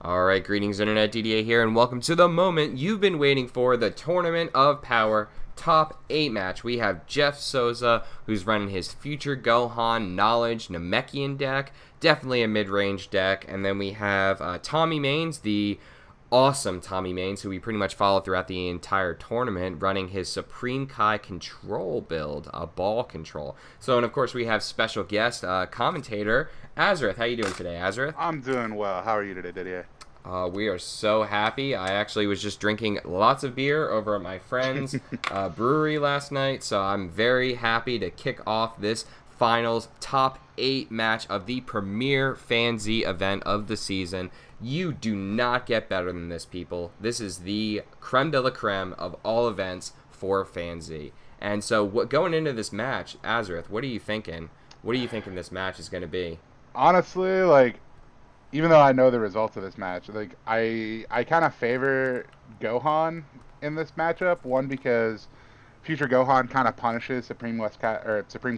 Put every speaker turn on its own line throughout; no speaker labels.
Alright, greetings Internet, Didier here, and welcome to the moment you've been waiting for, the Tournament of Power Top 8 match. We have Jeff Sosa, who's running his Future Gohan Knowledge Namekian deck, definitely a mid-range deck, and then we have Tommy Mains, the awesome Tommy Mains, who we pretty much follow throughout the entire tournament, running his Supreme Kai control build, ball control. So, and of course, we have special guest commentator Azarith. How you doing today, Azarith?
I'm doing well. How are you today, Didier?
We are so happy. I actually was just drinking lots of beer over at my friend's brewery last night, so I'm very happy to kick off this finals top 8 match of the premier FanZ event of the season. You do not get better than this, people. This is the creme de la creme of all events for FanZ. And so going into this match, Azarith, what are you thinking? What are you thinking this match is going to be?
Honestly, even though I know the results of this match, I kind of favor Gohan in this matchup. One, because Future Gohan kind of punishes Supreme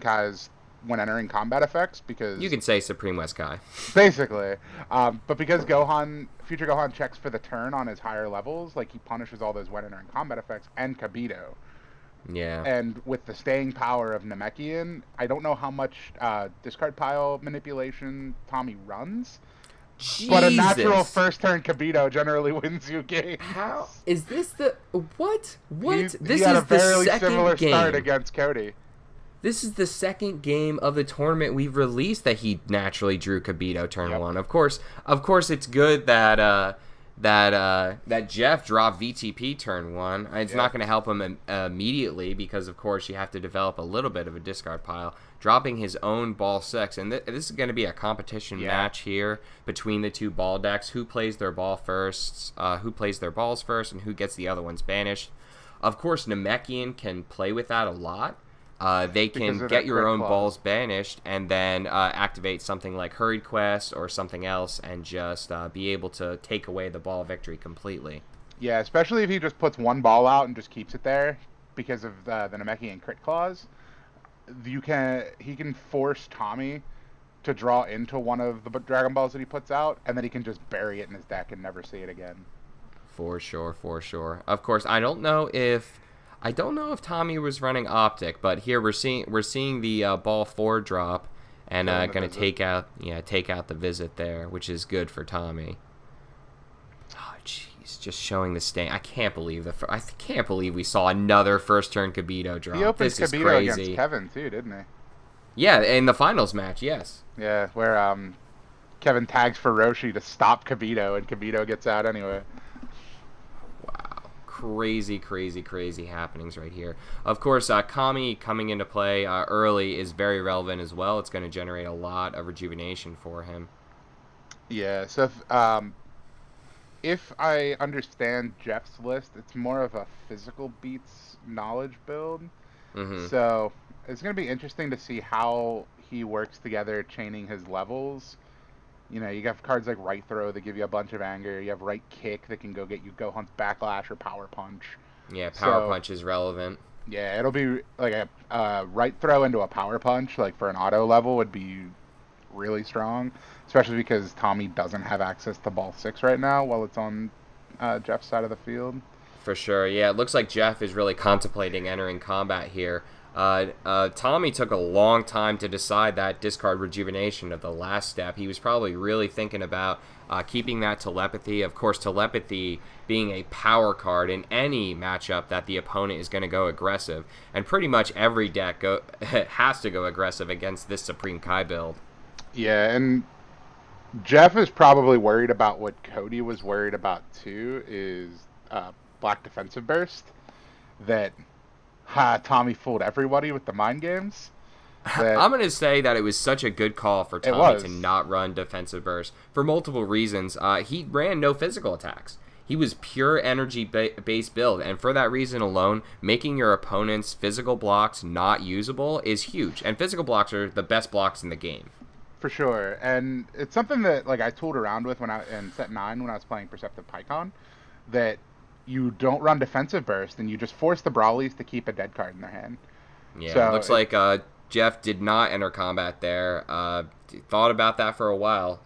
Kai's when entering combat effects, because
you can say Supreme West Kai.
Basically. But because Future Gohan checks for the turn on his higher levels, he punishes all those when entering combat effects and Kibito.
Yeah.
And with the staying power of Namekian, I don't know how much discard pile manipulation Tommy runs.
Jesus.
But a natural first turn Kibito generally wins you games.
How is this the what? This
he had
is
a very
the second
similar
game.
start against Cody.
This is the second game of the tournament we've released that he naturally drew Kibito turn one. Of course, it's good that that Jeff dropped VTP turn one. It's not going to help him immediately because, of course, you have to develop a little bit of a discard pile. Dropping his own ball 6, and this is going to be a competition match here between the two ball decks. Who plays their ball first? Who plays their balls first, and who gets the other ones banished? Of course, Namekian can play with that a lot. They can get your own balls banished and then activate something like Hurried Quest or something else and just be able to take away the ball victory completely.
Yeah, especially if he just puts one ball out and just keeps it there because of the Namekian crit clause. He can force Tommy to draw into one of the Dragon Balls that he puts out, and then he can just bury it in his deck and never see it again.
For sure. Of course, I don't know if Tommy was running Optic, but here we're seeing the ball 4 drop and going to take out the visit there, which is good for Tommy. Oh jeez, just showing the stain. I can't believe we saw another first turn Kibito drop.
He opened
This is
Kibito
crazy.
against Kevin too, didn't he?
Yeah, in the finals match, yes.
Yeah, where Kevin tags for Roshi to stop Kibito, and Kibito gets out anyway.
Crazy happenings right here. Of course, Kami coming into play early is very relevant as well. It's going to generate a lot of rejuvenation for him.
Yeah, so if I understand Jeff's list, it's more of a physical beats knowledge build. So it's going to be interesting to see how he works together, chaining his levels. You know, you have cards like Right Throw that give you a bunch of anger. You have Right Kick that can go get you Gohan's Backlash or Power Punch.
Yeah, Power Punch is relevant.
Yeah, it'll be like a Right Throw into a Power Punch, for an auto level, would be really strong. Especially because Tommy doesn't have access to Ball 6 right now while it's on Jeff's side of the field.
For sure, yeah. It looks like Jeff is really contemplating entering combat here. Tommy took a long time to decide that discard rejuvenation of the last step. He was probably really thinking about keeping that telepathy. Of course, telepathy being a power card in any matchup that the opponent is going to go aggressive. And pretty much every deck has to go aggressive against this Supreme Kai build.
Yeah, and Jeff is probably worried about what Cody was worried about too, is Black Defensive Burst. That... Tommy fooled everybody with the mind games.
I'm going to say that it was such a good call for Tommy to not run Defensive Burst for multiple reasons. He ran no physical attacks. He was pure energy-based build, and for that reason alone, making your opponent's physical blocks not usable is huge. And physical blocks are the best blocks in the game.
For sure, and it's something that I tooled around with in set 9 when I was playing Perceptive Pycon, that you don't run Defensive Burst, and you just force the Brawlies to keep a dead card in their hand.
Yeah, so it looks like Jeff did not enter combat there. Thought about that for a while.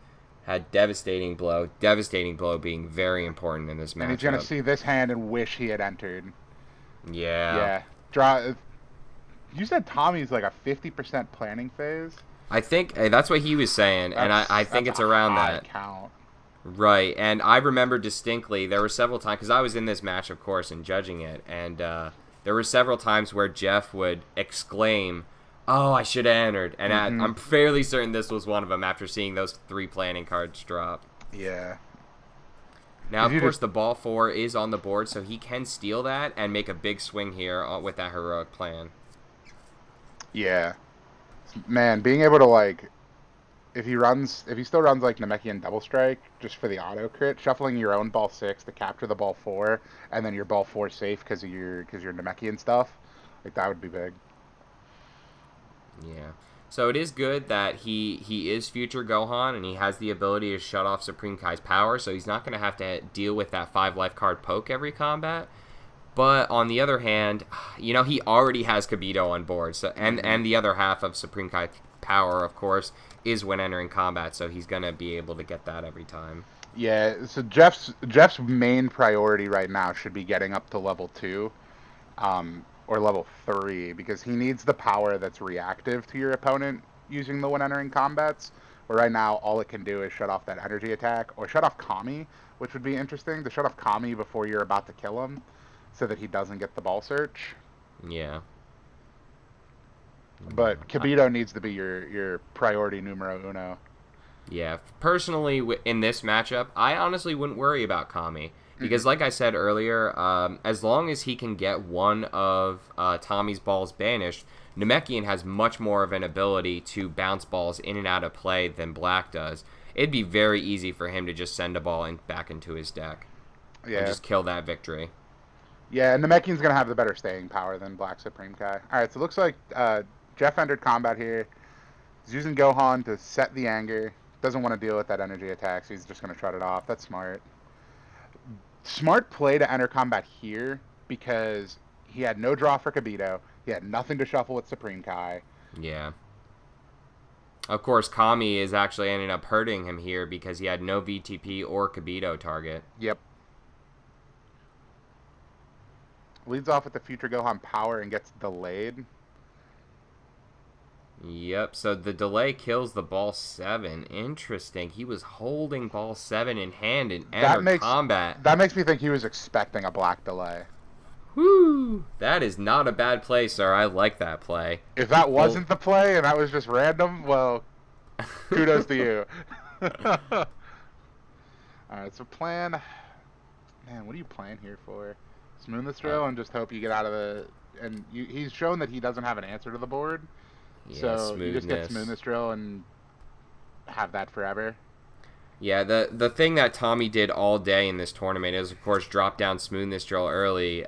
Had devastating blow. Devastating blow being very important in this matchup.
And he's gonna see this hand and wish he had entered.
Yeah.
Yeah. Draw. You said Tommy's like a 50% planning phase.
I think that's what he was saying, and I think it's around that.
Count.
Right, and I remember distinctly there were several times because I was in this match, of course, and judging it, and there were several times where Jeff would exclaim, "Oh, I should have entered," and I'm fairly certain this was one of them after seeing those 3 planning cards drop.
Yeah.
Now, of course, the ball 4 is on the board, so he can steal that and make a big swing here with that heroic plan.
Yeah. Man, being able to, like, if he still runs, like, Namekian double strike, just for the auto crit, shuffling your own ball 6 to capture the ball 4, and then your ball 4 safe because of your Namekian stuff, like, that would be big.
Yeah. So it is good that he is future Gohan, and he has the ability to shut off Supreme Kai's power, so he's not going to have to deal with that 5 life card poke every combat. But on the other hand, you know, he already has Kibito on board, so and the other half of Supreme Kai power, of course, is when entering combat, so he's going to be able to get that every time.
Yeah, so Jeff's main priority right now should be getting up to level 2 or level 3, because he needs the power that's reactive to your opponent using the when entering combats, where right now all it can do is shut off that energy attack, or shut off Kami, which would be interesting, to shut off Kami before you're about to kill him, so that he doesn't get the ball search.
Yeah.
But Kibito needs to be your priority numero uno.
Yeah. Personally, in this matchup, I honestly wouldn't worry about Kami. Because like I said earlier, as long as he can get one of Tommy's balls banished, Namekian has much more of an ability to bounce balls in and out of play than Black does. It'd be very easy for him to just send a ball back into his deck. Yeah. And just kill that victory.
Yeah, and Namekian's going to have the better staying power than Black Supreme Kai. Alright, so it looks like Jeff entered combat here. He's using Gohan to set the anger. Doesn't want to deal with that energy attack, so he's just going to shut it off. That's smart. Smart play to enter combat here, because he had no draw for Kibito. He had nothing to shuffle with Supreme Kai.
Yeah. Of course, Kami is actually ending up hurting him here because he had no VTP or Kibito target.
Yep. Leads off with the future Gohan power and gets delayed.
Yep, so the delay kills the ball 7. Interesting. He was holding ball 7 in hand and entered combat.
That makes me think he was expecting a black delay.
Whoo! That is not a bad play, sir. I like that play.
If that wasn't the play and that was just random, well, kudos to you. Alright, so plan... Man, what are you playing here for? Smooth this drill and just hope you get out of the... And he's shown that he doesn't have an answer to the board. Yeah, so you just get Smoothness Drill and have that forever.
Yeah, the thing that Tommy did all day in this tournament is, of course, drop down Smoothness Drill early,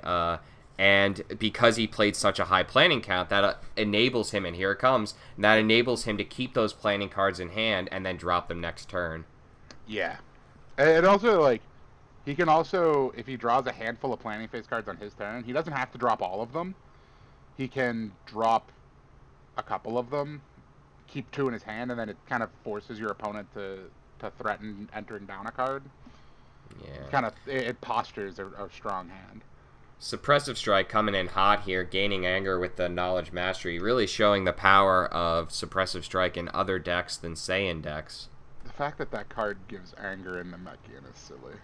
and because he played such a high planning count, that enables him, and here it comes, that enables him to keep those planning cards in hand and then drop them next turn.
Yeah. And also, like, he can also, if he draws a handful of planning phase cards on his turn, he doesn't have to drop all of them. He can drop a couple of them, keep 2 in his hand, and then it kind of forces your opponent to threaten entering down a card. Yeah. It postures a strong hand.
Suppressive Strike coming in hot here, gaining anger with the Knowledge Mastery, really showing the power of Suppressive Strike in other decks than Saiyan decks.
The fact that card gives anger in Namekian is silly.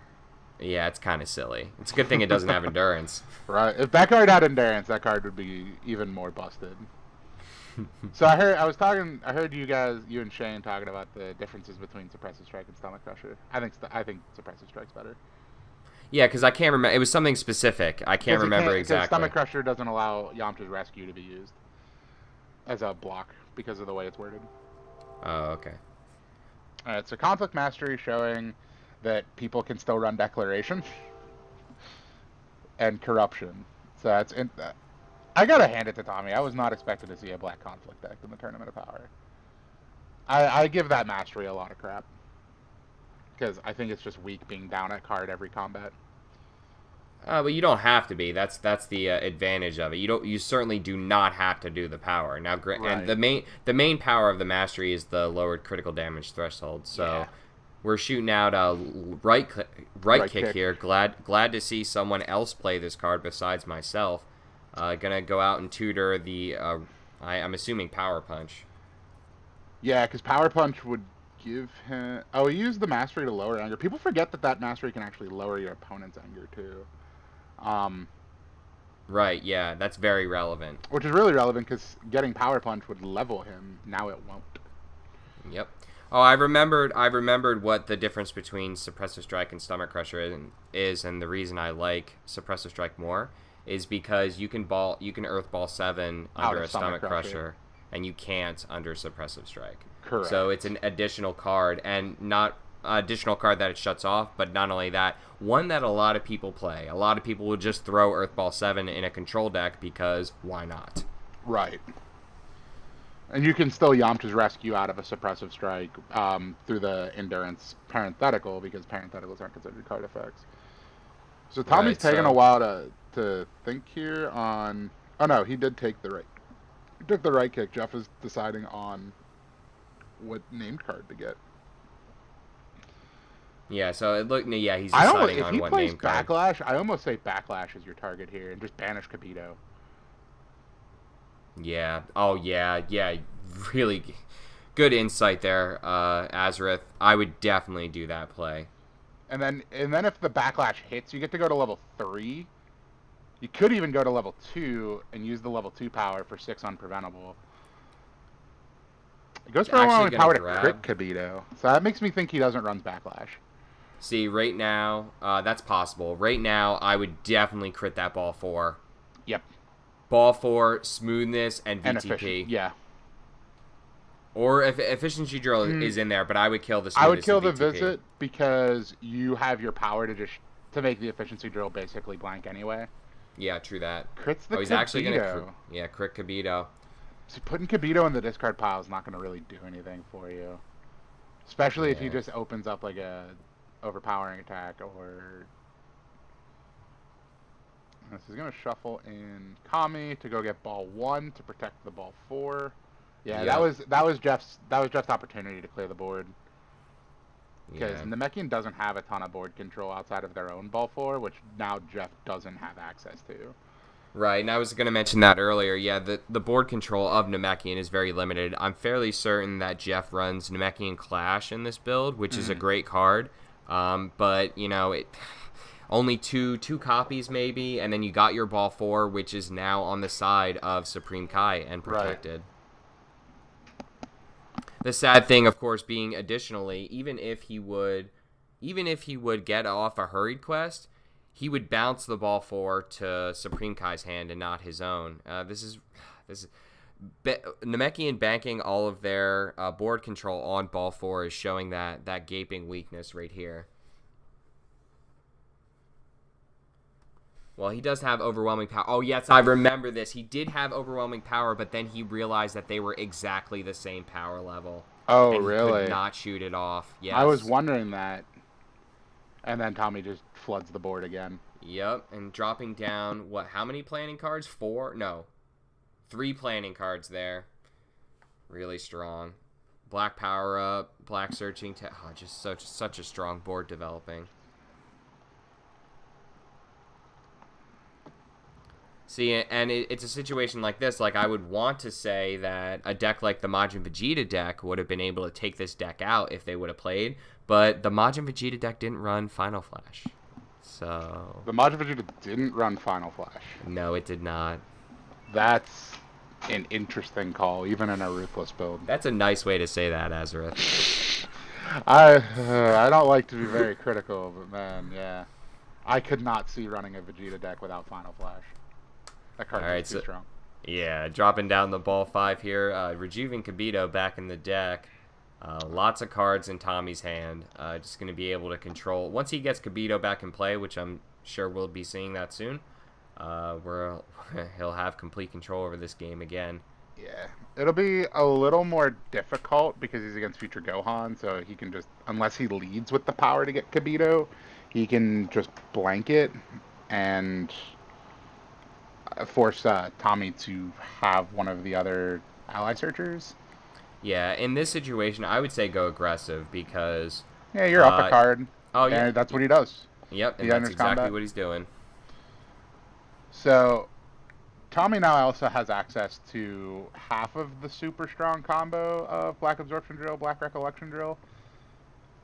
Yeah, it's kind of silly. It's a good thing it doesn't have Endurance.
Right. If that card had Endurance, that card would be even more busted. So I heard you and Shane talking about the differences between Suppressive Strike and Stomach Crusher. I think Suppressive Strike's better.
Yeah, because I can't remember. It was something specific. I can't remember exactly.
Stomach Crusher doesn't allow Yamcha's Rescue to be used as a block because of the way it's worded.
Oh, okay.
Alright, so Conflict Mastery showing that people can still run Declaration and Corruption. So that's I gotta hand it to Tommy. I was not expecting to see a black conflict deck in the Tournament of Power. I give that mastery a lot of crap, because I think it's just weak being down at card every combat.
But you don't have to be. That's the advantage of it. You certainly do not have to do the power. Now, right. And the main power of the mastery is the lowered critical damage threshold. So, We're shooting out a right kick here. Glad to see someone else play this card besides myself. Gonna go out and tutor the, I'm assuming Power Punch.
Yeah, because Power Punch would give him... Oh, he used the Mastery to lower anger. People forget that Mastery can actually lower your opponent's anger, too.
Right, yeah, that's very relevant.
Which is really relevant, because getting Power Punch would level him. Now it won't.
Yep. Oh, I remembered what the difference between Suppressive Strike and Stomach Crusher is, and the reason I like Suppressive Strike more is because you can Earth Ball 7 under a Stomach Crusher, and you can't under Suppressive Strike.
Correct.
So it's an additional card, and not additional card that it shuts off, but not only that, one that a lot of people play. A lot of people will just throw Earth Ball 7 in a control deck because why not?
Right. And you can still Yamcha's Rescue out of a Suppressive Strike through the Endurance Parenthetical, because Parentheticals aren't considered card effects. So Tommy's taking a while to think here on... Oh no, he did take the right... He took the right kick. Jeff is deciding on what named card to get.
Yeah, so he's deciding on what name card.
Backlash, I almost say Backlash is your target here, and just banish Kibito.
Yeah. Oh, yeah. Really good insight there, Azarith. I would definitely do that play.
And then if the Backlash hits, you get to go to level 3. You could even go to level 2 and use the level 2 power for 6 unpreventable. It goes for overwhelming power to crit Kibito. So that makes me think he doesn't run Backlash.
See, right now, that's possible. Right now, I would definitely crit that ball 4.
Yep.
Ball 4, smoothness, and VTP.
Yeah.
Or if efficiency drill is in there, but I would kill the smoothness.
I would kill the visit because you have your power to make the efficiency drill basically blank anyway.
Yeah, true that.
Crits the Kibito.
He's actually gonna crit Kibito.
So putting Kibito in the discard pile is not gonna really do anything for you, especially if he just opens up like a overpowering attack or. This is gonna shuffle in Kami to go get ball 1 to protect the ball 4. Yeah, that was Jeff's opportunity to clear the board. Because Namekian doesn't have a ton of board control outside of their own ball 4, which now Jeff doesn't have access to.
Right, and I was going to mention that earlier. Yeah, the board control of Namekian is very limited. I'm fairly certain that Jeff runs Namekian Clash in this build, which is a great card. But, only two copies maybe, and then you got your ball 4, which is now on the side of Supreme Kai and protected. Right. The sad thing, of course, being additionally, even if he would get off a hurried quest, he would bounce the ball 4 to Supreme Kai's hand and not his own. This is Namekian banking all of their board control on ball 4 is showing that gaping weakness right here. Well, he does have overwhelming power. Oh, yes, I remember this. He did have overwhelming power, but then he realized that they were exactly the same power level.
Oh,
and
really?
He could not shoot it off. Yes.
I was wondering that. And then Tommy just floods the board again.
Yep, and dropping down, how many planning cards? 4? No. 3 planning cards there. Really strong. Black power up, black searching. Just such a strong board developing. See, and it's a situation like this. Like, I would want to say that a deck like the Majin Vegeta deck would have been able to take this deck out if they would have played, but the Majin Vegeta deck didn't run Final Flash. So...
The Majin Vegeta didn't run Final Flash.
No, it did not.
That's an interesting call, even in a Ruthless build.
That's a nice way to say that, Azarith.
I don't like to be very critical, but man, yeah. I could not see running a Vegeta deck without Final Flash. That card is too strong.
Yeah, dropping down the ball 5 here. Rejuving Kibito back in the deck. Lots of cards in Tommy's hand. Just going to be able to control. Once he gets Kibito back in play, which I'm sure we'll be seeing that soon, he'll have complete control over this game again.
Yeah, it'll be a little more difficult because he's against future Gohan, so he can just, unless he leads with the power to get Kibito, he can just blanket and force Tommy to have one of the other ally searchers.
Yeah, in this situation, I would say go aggressive because
Yeah, you're up a card.
Oh, yeah.
And that's what he does.
Yep, and
He
that's
enters
exactly
combat.
what he's doing.
So, Tommy now also has access to half of the super strong combo of Black Absorption Drill, Black Recollection Drill,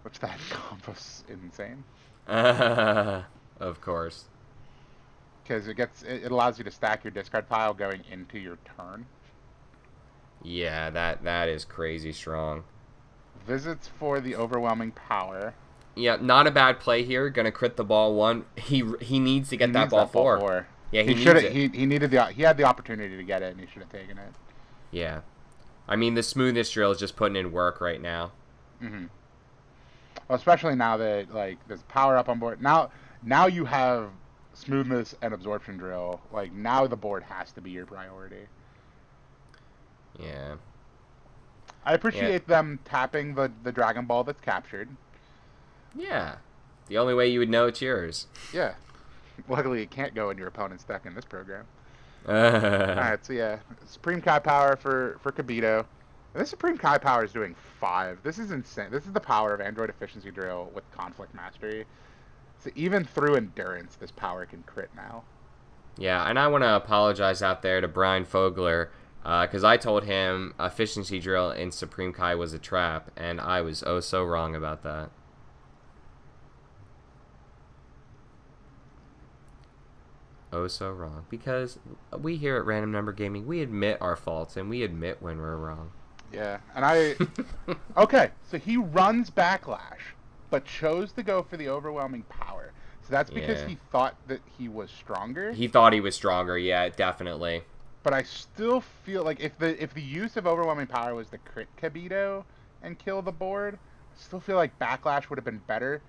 which that combo's insane.
Of course.
Because it allows you to stack your discard pile going into your turn.
Yeah, that is crazy strong.
Visits for the overwhelming power.
Yeah, not a bad play here. Gonna crit the ball 1. He needs to get that ball 4. Yeah, he needs it.
He had the opportunity to get it, and he should have taken it.
Yeah, I mean the smoothness drill is just putting in work right now.
Mm-hmm. Well, especially now that like there's power up on board. Now you have smoothness and absorption drill. Like now the board has to be your priority.
Yeah.
I appreciate them tapping the Dragon Ball that's captured.
Yeah. The only way you would know it's yours.
Yeah. Luckily, it can't go in your opponent's deck in this program. Alright, so yeah. Supreme Kai power for Kibito. And this Supreme Kai power is doing 5. This is insane. This is the power of Android Efficiency Drill with Conflict Mastery. So even through Endurance, this power can crit now.
Yeah, and I want to apologize out there to Brian Fogler, because I told him Efficiency Drill in Supreme Kai was a trap, and I was oh so wrong about that. Oh so wrong, because we here at Random Number Gaming, we admit our faults, and we admit when we're wrong.
Yeah, and okay, so he runs Backlash, but chose to go for the overwhelming power. So that's because he thought that he was stronger?
He thought he was stronger, yeah, definitely.
But I still feel like if the use of overwhelming power was to crit Kibito and kill the board, I still feel like Backlash would have been better.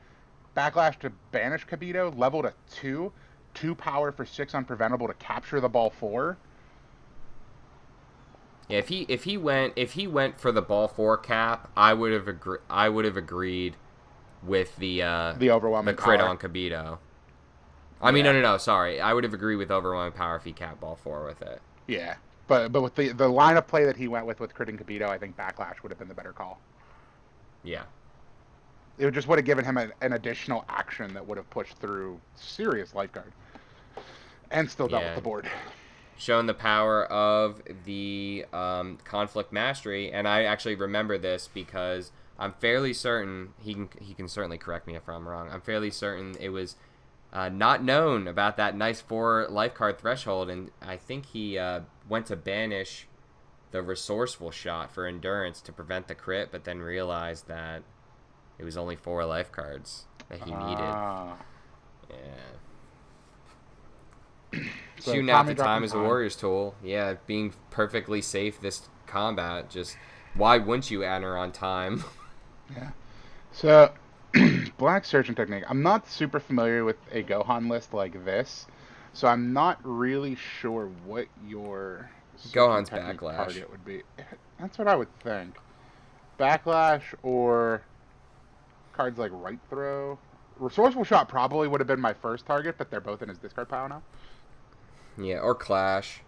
Backlash to banish Kibito, level to 2. 2 power for 6 unpreventable to capture the ball 4.
Yeah, if he went for the ball 4 cap, I would have agreed with the
overwhelming
crit
power
on Kibito. I mean, no, sorry. I would have agreed with overwhelming power if he capped ball 4 with it.
Yeah, but with the line of play that he went with critting Kibito, I think Backlash would have been the better call.
Yeah.
It just would have given him an additional action that would have pushed through serious life guard. And still dealt with the board.
Showing the power of the conflict mastery, and I actually remember this because I'm fairly certain, he can certainly correct me if I'm wrong, I'm fairly certain it was not known about that nice 4 life card threshold, and I think he went to banish the resourceful shot for endurance to prevent the crit, but then realized that it was only 4 life cards that he needed. Yeah. So shooting out the time is a warrior's tool. Yeah, being perfectly safe this combat. Just why wouldn't you enter on time?
Yeah. So Black Surgeon Technique. I'm not super familiar with a Gohan list like this, so I'm not really sure what your
Gohan's Backlash
target would be. That's what I would think. Backlash or cards like Right Throw. Resourceful Shot probably would have been my first target, but they're both in his discard pile now.
Yeah, or Clash.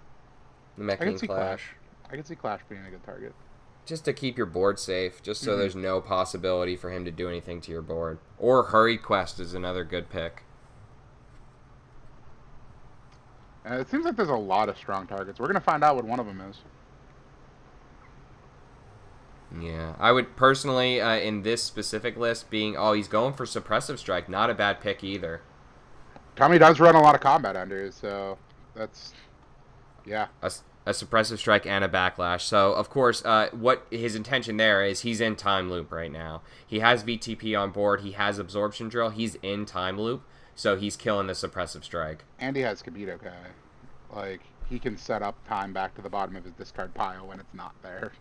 Namekian Clash.
I can see Clash being a good target.
Just to keep your board safe, just so there's no possibility for him to do anything to your board. Or Hurry Quest is another good pick.
It seems like there's a lot of strong targets. We're going to find out what one of them is.
Yeah, I would personally, in this specific list, he's going for Suppressive Strike. Not a bad pick either.
Tommy does run a lot of combat unders, so that's, yeah.
A Suppressive Strike and a Backlash. So, of course, what his intention there is he's in Time Loop right now. He has VTP on board. He has Absorption Drill. He's in Time Loop, so he's killing the Suppressive Strike.
And he has Kibito Kai. Like, he can set up time back to the bottom of his discard pile when it's not there.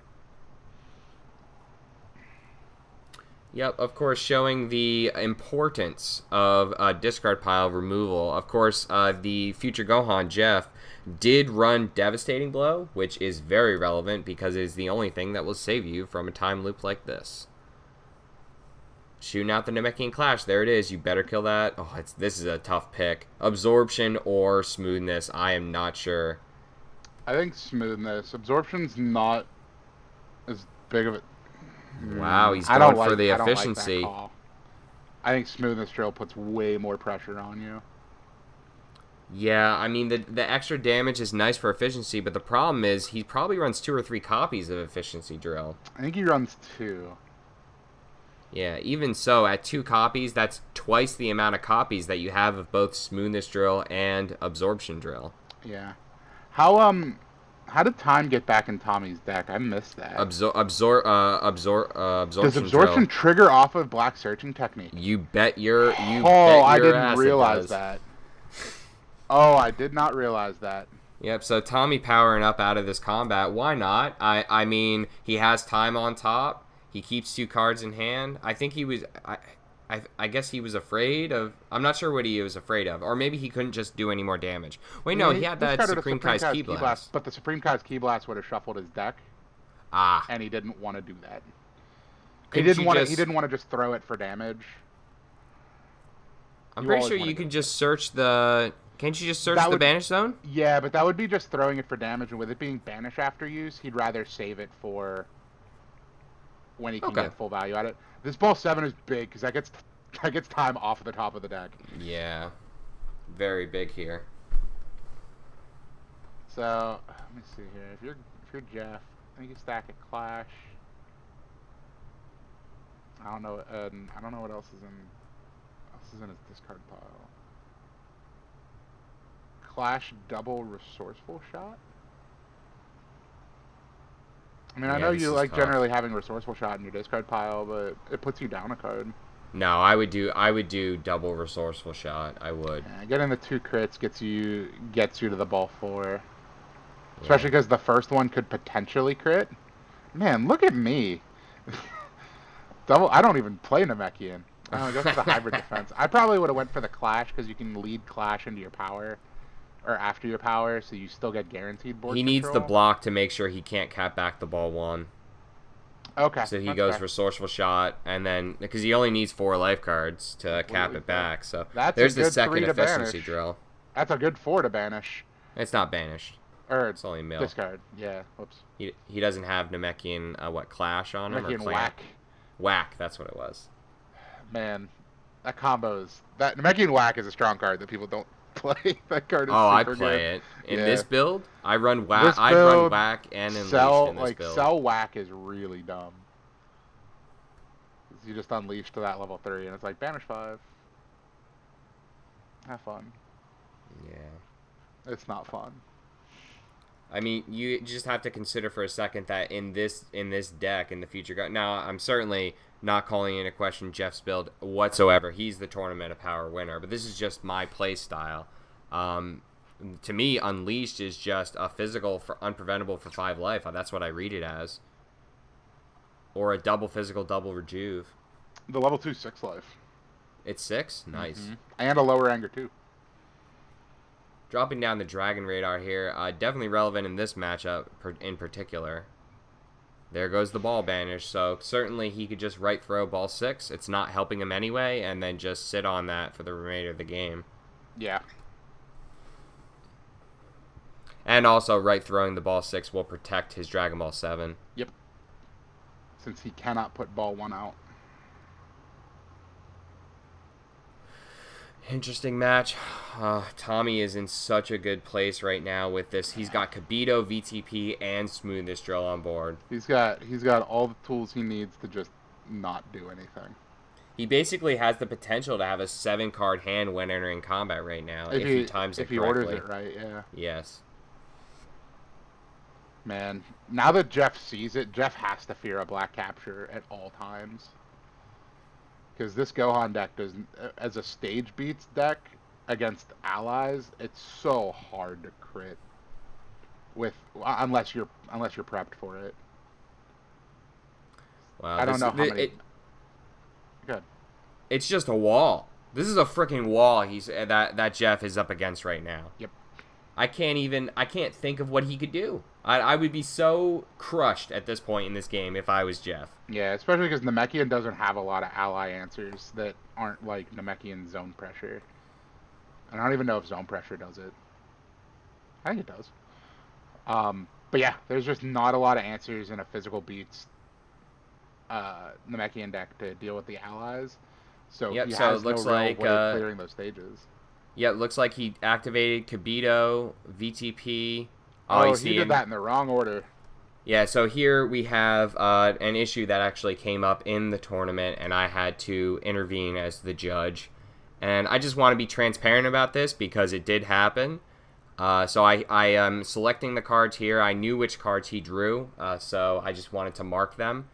Yep, of course, showing the importance of discard pile removal. Of course, the future Gohan, Jeff, did run Devastating Blow, which is very relevant because it is the only thing that will save you from a time loop like this. Shooting out the Namekian Clash, there it is. You better kill that. Oh, this is a tough pick. Absorption or Smoothness, I am not sure.
I think Smoothness. Absorption's not as big of a...
Wow, he's going for the efficiency.
I think Smoothness Drill puts way more pressure on you.
Yeah, I mean, the extra damage is nice for efficiency, but the problem is he probably runs 2 or 3 copies of Efficiency Drill.
I think he runs 2.
Yeah, even so, at 2 copies, that's twice the amount of copies that you have of both Smoothness Drill and Absorption Drill.
Yeah. How did Time get back in Tommy's deck? I missed that.
Absorption
Does Absorption
Drill.
trigger off of Black Searching Technique?
You bet your
I didn't
ass
realize
it does.
that. Oh, I did not realize that.
Yep, so Tommy powering up out of this combat, why not? I mean, he has Time on top. He keeps 2 cards in hand. I think he was... I guess he was afraid of... I'm not sure what he was afraid of. Or maybe he couldn't just do any more damage. Wait, no, he had that Supreme Kai's Key Blast.
But the Supreme Kai's Key Blast would have shuffled his deck.
Ah.
And he didn't want to do that. He didn't want to just throw it for damage.
I'm pretty sure you could just search the... Can't you just search the Banish Zone?
Yeah, but that would be just throwing it for damage. And with it being Banish after use, he'd rather save it for... when he can get full value out of it. This ball 7 is big because that gets Time off the top of the deck.
Yeah, very big here.
So let me see here. If you're Jeff, I think you stack a Clash. I don't know. I don't know what else is in his discard pile. Clash double Resourceful Shot. I mean, I know you like generally having Resourceful Shot in your discard pile, but it puts you down a card.
No, I would do double Resourceful Shot. I would.
Yeah, getting the 2 crits gets you to the ball 4. Especially because the first one could potentially crit. Man, look at me. Double. I don't even play Namekian. I guess it's a hybrid defense. I probably would have went for the Clash because you can lead Clash into your power. Or after your power, so you still get guaranteed board control.
He needs the block to make sure he can't cap back the ball 1.
Okay.
So he goes Resourceful Shot, and then... Because he only needs 4 life cards to cap it back, so... There's the second Efficiency Drill.
That's a good 4 to banish.
It's not banished.
Or
it's only mill.
Discard, yeah. Whoops.
He doesn't have Namekian, Clash on him?
Namekian Whack.
Whack, that's what it was.
Man, that combos... That Namekian Whack is a strong card that people don't play. That card is
I
super
play
good.
it. In this build, I run Whack. I run Whack and Unleashed in this build.
Sell Whack is really dumb. You just unleash to that level 3, and it's like, banish 5. Have fun.
Yeah.
It's not fun.
I mean, you just have to consider for a second that in this deck, in the future... Now, I'm certainly not calling into question Jeff's build whatsoever. He's the Tournament of Power winner, but this is just my play style. To me, Unleashed is just a physical for unpreventable for 5 life. That's what I read it as. Or a double physical, double rejuve.
The level 2 6 life.
It's 6? Nice.
Mm-hmm. And a lower anger, too.
Dropping down the Dragon Radar here. Definitely relevant in this matchup in particular. There goes the ball banish. So certainly he could just right throw ball 6. It's not helping him anyway. And then just sit on that for the remainder of the game.
Yeah.
And also right throwing the ball 6 will protect his Dragon Ball 7.
Yep. Since he cannot put ball 1 out.
Interesting match. Tommy is in such a good place right now with this. He's got Kabito, VTP, and Smoothness Drill on board.
He's got all the tools he needs to just not do anything.
He basically has the potential to have a 7-card hand when entering combat right now if he times it correctly.
If he orders it right, yeah.
Yes.
Man, now that Jeff sees it, Jeff has to fear a black capture at all times. Because this Gohan deck does, as a stage beats deck against allies, it's so hard to crit with unless you're prepped for it.
Wow,
I don't know how many. Good.
It's just a wall. This is a freaking wall. That Jeff is up against right now.
Yep.
I can't think of what he could do. I would be so crushed at this point in this game if I was Jeff.
Yeah, especially because Namekian doesn't have a lot of ally answers that aren't like Namekian zone pressure. And I don't even know if zone pressure does it. I think it does. But yeah, there's just not a lot of answers in a physical beats Namekian deck to deal with the allies. So
Yep.
he
So
has
it
no
looks
real
like
way of clearing those stages.
yeah, it looks like he activated Kabito, VTP. Oh,
Oh,
you
he
see
did
him.
that in the wrong order.
Yeah, so here we have an issue that actually came up in the tournament, and I had to intervene as the judge. And I just want to be transparent about this because it did happen. So I am selecting the cards here. I knew which cards he drew, so I just wanted to mark them.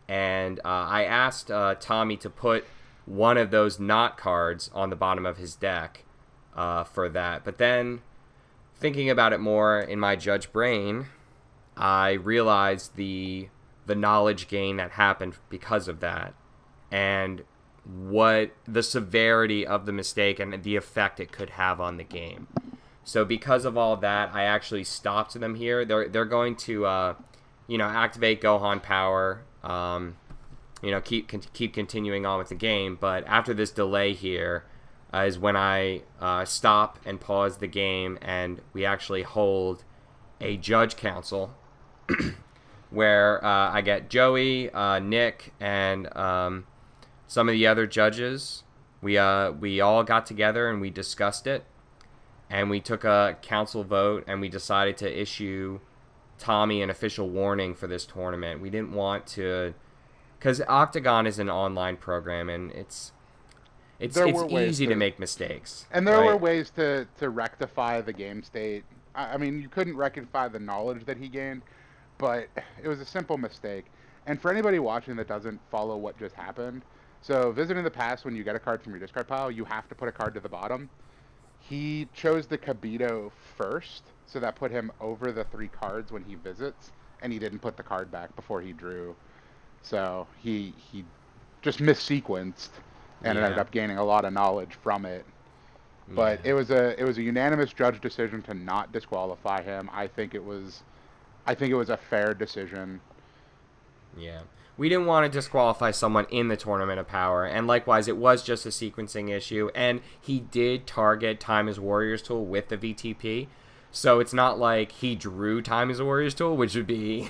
And I asked Tommy to put one of those not cards on the bottom of his deck for that. But then, thinking about it more in my judge brain, I realized the knowledge gain that happened because of that, and what the severity of the mistake and the effect it could have on the game. So because of all that, I actually stopped them here. They're going to activate Gohan power. Keep continuing on with the game. But after this delay here is when I stop and pause the game, and we actually hold a judge council where I get Joey, Nick, and some of the other judges. We all got together and we discussed it, and we took a council vote, and we decided to issue Tommy an official warning for this tournament. We didn't want to, because Octagon is an online program, and it's easy to make mistakes.
And there were ways to rectify the game state. I mean, you couldn't rectify the knowledge that he gained, but it was a simple mistake. And for anybody watching that doesn't follow what just happened, so visiting the past, when you get a card from your discard pile, you have to put a card to the bottom. He chose the Kabito first, so that put him over the 3 cards when he visits, and he didn't put the card back before he drew. So he just missequenced and ended up gaining a lot of knowledge from it. But it was a unanimous judge decision to not disqualify him. I think it was a fair decision.
Yeah. We didn't want to disqualify someone in the Tournament of Power, and likewise, it was just a sequencing issue, and he did target Time as Warriors tool with the VTP, so it's not like he drew Time as Warriors tool, which would be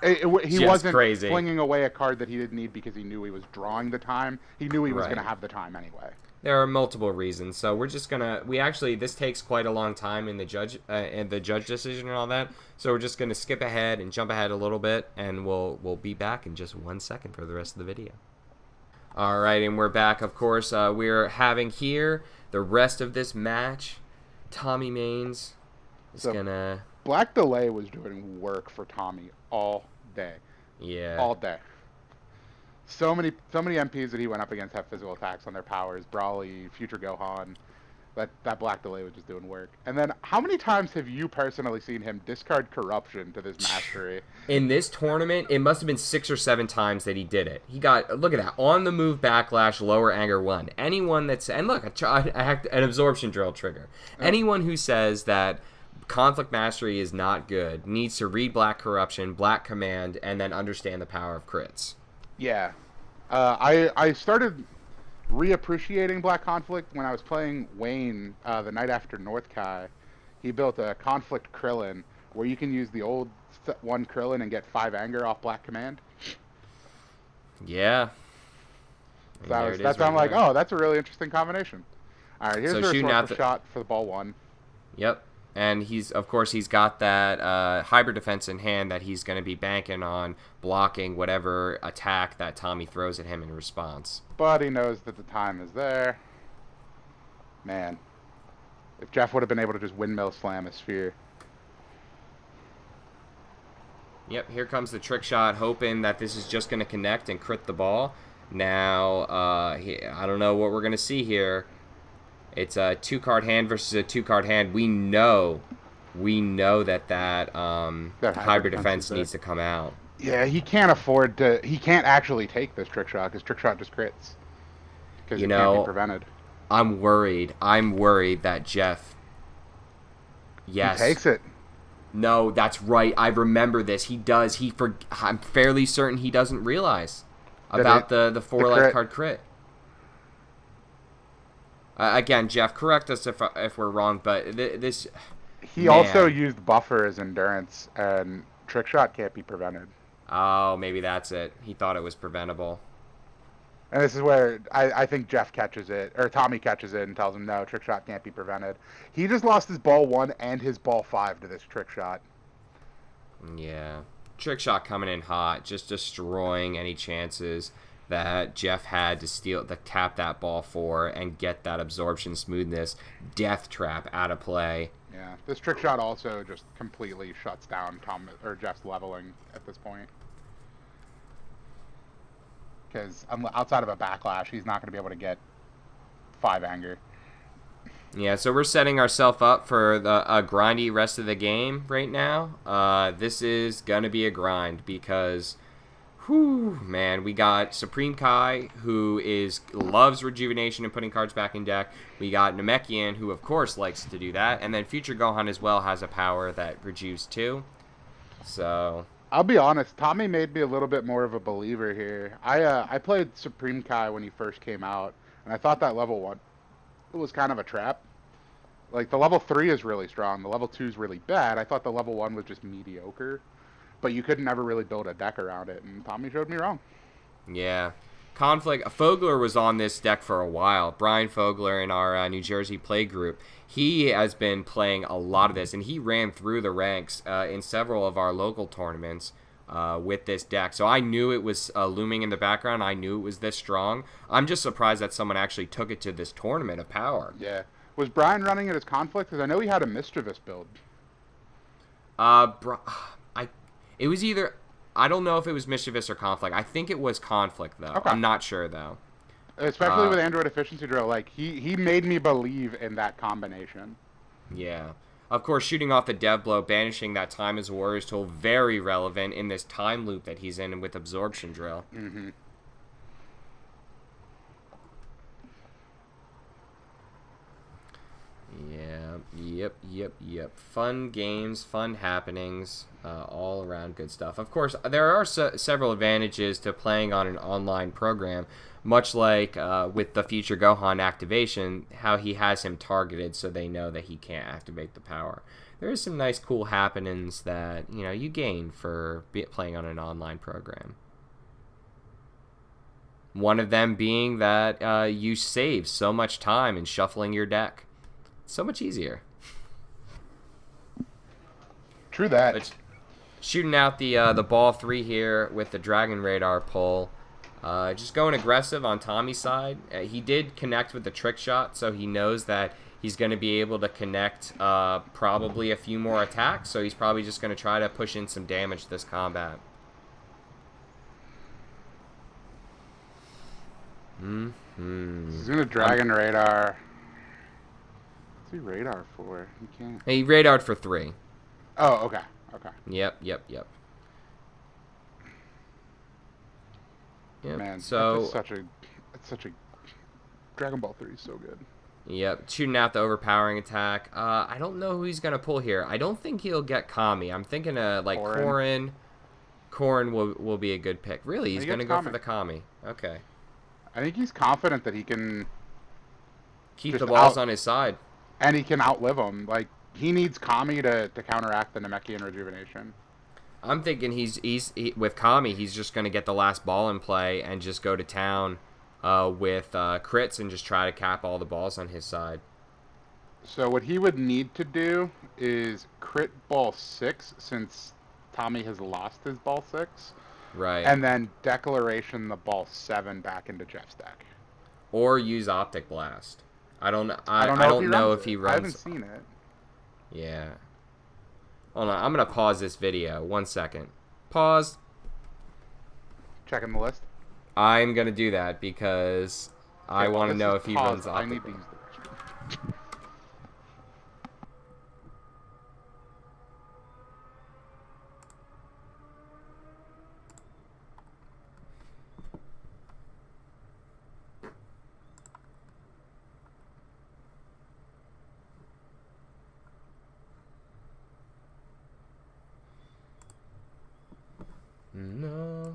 he wasn't
crazy.
Flinging away a card that he didn't need because he knew he was drawing the time. He knew he was going to have the time anyway.
There are multiple reasons, so we're just gonna. This takes quite a long time in the judge decision and all that. So we're just gonna skip ahead and jump ahead a little bit, and we'll be back in just 1 second for the rest of the video. All right, and we're back. Of course, we're having here the rest of this match. Tommy Maines is gonna.
Black Delay was doing work for Tommy all day.
Yeah.
All day. So many MPs that he went up against have physical attacks on their powers. Brawly, Future Gohan. That Black Delay was just doing work. And then, how many times have you personally seen him discard Corruption to this mastery?
In this tournament, it must have been 6 or 7 times that he did it. He got, look at that, on the move backlash, lower anger 1. Anyone that's, and look, an absorption drill trigger. Anyone who says that Conflict Mastery is not good needs to read Black Corruption, Black Command, and then understand the power of crits.
Yeah. I started reappreciating Black Conflict when I was playing Wayne the night after North Kai. He built a Conflict Krillin where you can use the old 1 Krillin and get 5 anger off Black Command.
Yeah.
That's I'm like, oh, that's a really interesting combination. All right, here's the resource shot for the ball 1.
Yep. And he's got that hybrid defense in hand that he's going to be banking on blocking whatever attack that Tommy throws at him in response.
But he knows that the time is there. Man, if Jeff would have been able to just windmill slam a sphere.
Yep, here comes the trick shot, hoping that this is just going to connect and crit the ball. Now, I don't know what we're going to see here. It's a 2-card hand versus a 2-card hand. We know that hybrid defense needs to come out.
Yeah, he can't afford to. He can't actually take this trick shot because trick shot just crits. Because it can't be prevented.
I'm worried that Jeff. Yes.
He takes it.
No, that's right. I remember this. He does. I'm fairly certain he doesn't realize about the 4-life card crit. Again, Jeff, correct us if we're wrong, but this...
He also used buffer as endurance, and trick shot can't be prevented.
Oh, maybe that's it. He thought it was preventable.
And this is where I think Jeff catches it, or Tommy catches it and tells him, no, trick shot can't be prevented. He just lost his ball 1 and his ball 5 to this trick shot.
Yeah. Trick shot coming in hot, just destroying any chances that Jeff had to tap that ball for and get that absorption smoothness death trap out of play.
Yeah, this trick shot also just completely shuts down Jeff's leveling at this point. Because outside of a backlash, he's not going to be able to get 5 anger.
Yeah, so we're setting ourselves up for a grindy rest of the game right now. This is going to be a grind because, whew, man, we got Supreme Kai, who loves rejuvenation and putting cards back in deck. We got Namekian, who of course likes to do that. And then Future Gohan as well has a power that rejuves too. So...
I'll be honest, Tommy made me a little bit more of a believer here. I played Supreme Kai when he first came out, and I thought that level 1 was kind of a trap. Like, the level 3 is really strong, the level 2 is really bad. I thought the level 1 was just mediocre, but you could never really build a deck around it, and Tommy showed me wrong.
Yeah. Conflict. Fogler was on this deck for a while. Brian Fogler in our New Jersey play group. He has been playing a lot of this, and he ran through the ranks in several of our local tournaments with this deck. So I knew it was looming in the background. I knew it was this strong. I'm just surprised that someone actually took it to this tournament of power.
Yeah. Was Brian running it as Conflict? Because I know he had a Mischievous build.
It was either... I don't know if it was Mischievous or Conflict. I think it was Conflict, though.
Okay.
I'm not sure, though.
Especially with Android Efficiency Drill. Like, he made me believe in that combination.
Yeah. Of course, shooting off the Dev Blow, banishing that Time as Warriors tool, very relevant in this time loop that he's in with Absorption Drill.
Mm-hmm.
Yeah, yep. Fun games, fun happenings, all around good stuff. Of course, there are several advantages to playing on an online program, much like with the Future Gohan activation, how he has him targeted so they know that he can't activate the power. There is some nice, cool happenings that you gain for playing on an online program. One of them being that you save so much time in shuffling your deck. So much easier.
True that.
But shooting out the ball 3 here with the Dragon Radar pull. Just going aggressive on Tommy's side. He did connect with the trick shot, so he knows that he's going to be able to connect probably a few more attacks. So he's probably just going to try to push in some damage this combat.
He's going to Dragon Radar. What's he radar for? He can't.
He radared for 3.
Oh, okay.
Yep.
Man,
so
it's such a Dragon Ball 3 is so good.
Yep, shooting out the overpowering attack. I don't know who he's gonna pull here. I don't think he'll get Kami. I'm thinking like Korin. Korin will be a good pick. Really, he's gonna go for the Kami. Okay.
I think he's confident that he can
keep the balls on his side.
And he can outlive them. Like, he needs Kami to counteract the Namekian rejuvenation.
I'm thinking with Kami, he's just going to get the last ball in play and just go to town with crits and just try to cap all the balls on his side.
So what he would need to do is crit ball 6, since Tommy has lost his ball 6.
Right.
And then declaration the ball 7 back into Jeff's deck.
Or use Optic Blast. I don't know if he runs.
I haven't seen it.
Yeah. Hold on, I'm gonna pause this video. 1 second. Pause.
Checking the list.
I'm gonna do that because I want to know if he runs Optic.
I need to use the restroom.
No.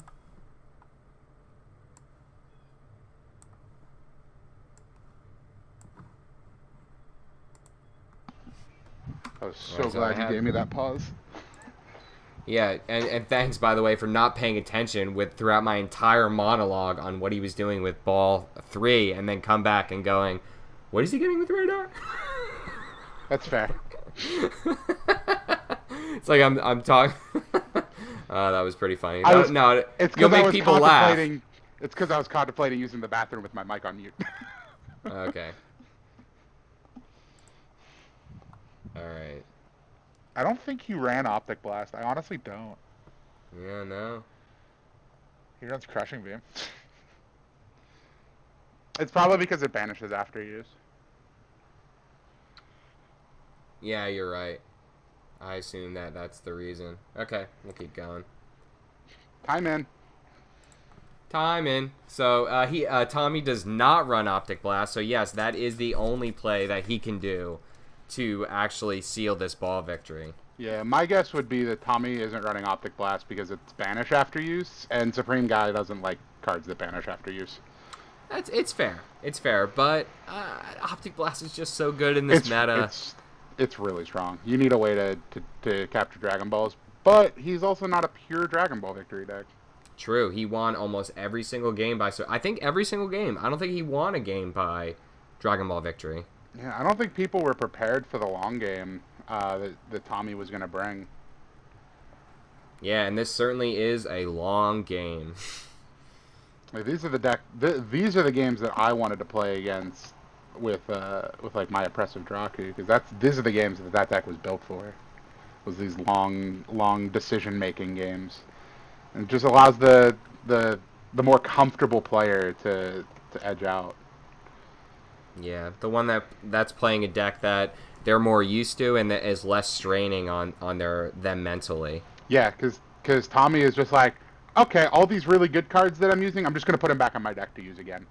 I was so glad you gave me that pause.
Yeah, and thanks, by the way, for not paying attention throughout my entire monologue on what he was doing with ball 3, and then come back and going, what is he getting with radar?
That's fair.
It's like I'm talking. That was pretty funny.
It's
you'll make people laugh.
It's because I was contemplating using the bathroom with my mic on mute.
Okay. All right.
I don't think he ran Optic Blast. I honestly don't.
Yeah, no.
He runs Crushing Beam. It's probably because it banishes after use.
Yeah, you're right. I assume that's the reason. Okay, we'll keep going.
Time in.
So Tommy does not run Optic Blast. So yes, that is the only play that he can do to actually seal this ball victory.
Yeah, my guess would be that Tommy isn't running Optic Blast because it's banish after use, and Supreme Guy doesn't like cards that banish after use.
It's fair, but Optic Blast is just so good in this meta.
It's really strong. You need a way to capture Dragon Balls, but he's also not a pure Dragon Ball victory deck.
True, he won almost every single game I think every single game. I don't think he won a game by Dragon Ball victory.
Yeah, I don't think people were prepared for the long game that Tommy was going to bring.
Yeah, and this certainly is a long game.
These are these are the games that I wanted to play against with like my oppressive Draku, because these are the games that deck was built for. Was these long decision making games, and it just allows the more comfortable player to edge out.
Yeah, the one that's playing a deck that they're more used to and that is less straining on them mentally.
Yeah, because Tommy is just like, okay, all these really good cards that I'm using, I'm just going to put them back on my deck to use again.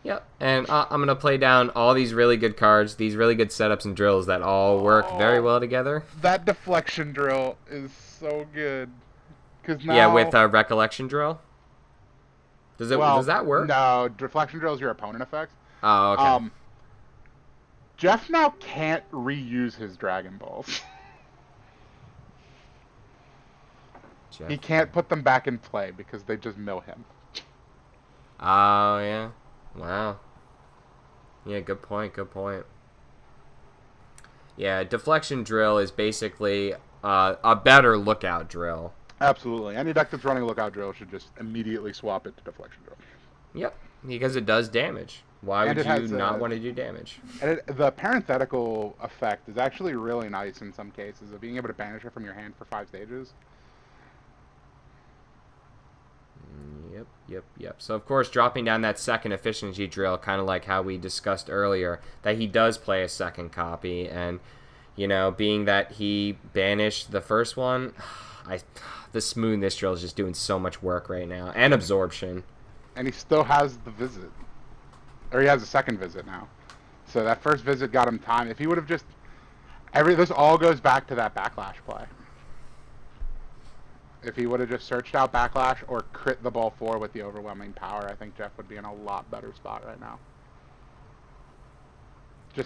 Yep, and I'm going to play down all these really good cards, these really good setups and drills that all work very well together.
That deflection drill is so good.
Yeah, with recollection drill? Does that work?
No, deflection drill is your opponent effect.
Oh, okay.
Jeff now can't reuse his Dragon Balls. He can't put them back in play because they just mill him.
Oh, yeah. Wow. Yeah, good point. Yeah, deflection drill is basically a better lookout drill.
Absolutely. Any deck that's running lookout drill should just immediately swap it to deflection drill.
Yep, because it does damage. Why would you not want to do damage?
And the parenthetical effect is actually really nice in some cases, of being able to banish it from your hand for 5 stages.
Yep. So, of course, dropping down that second efficiency drill, kind of like how we discussed earlier, that he does play a second copy. And, being that he banished the first one, the smoothness drill is just doing so much work right now. And absorption.
And he still has the visit. Or he has a second visit now. So that first visit got him time. If he would have just... This all goes back to that backlash play. If he would have just searched out backlash or crit the ball 4 with the overwhelming power, I think Jeff would be in a lot better spot right now.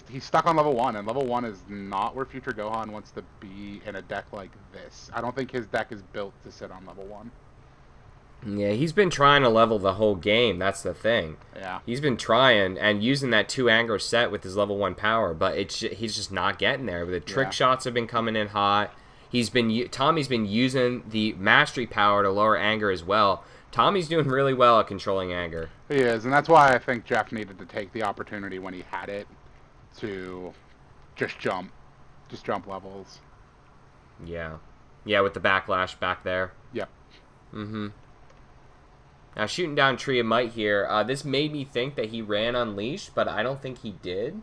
He's stuck on level 1, and level 1 is not where future Gohan wants to be in a deck like this. I don't think his deck is built to sit on level 1.
Yeah, he's been trying to level the whole game. That's the thing.
Yeah.
He's been trying and using that 2 anger set with his level 1 power, but he's just not getting there. The trick shots have been coming in hot. Tommy's been using the mastery power to lower anger as well. Tommy's doing really well at controlling anger.
He is, and that's why I think Jeff needed to take the opportunity when he had it to just jump levels.
Yeah, with the backlash back there.
Yep.
Now, shooting down Tree of Might here, this made me think that he ran Unleashed, but I don't think he did.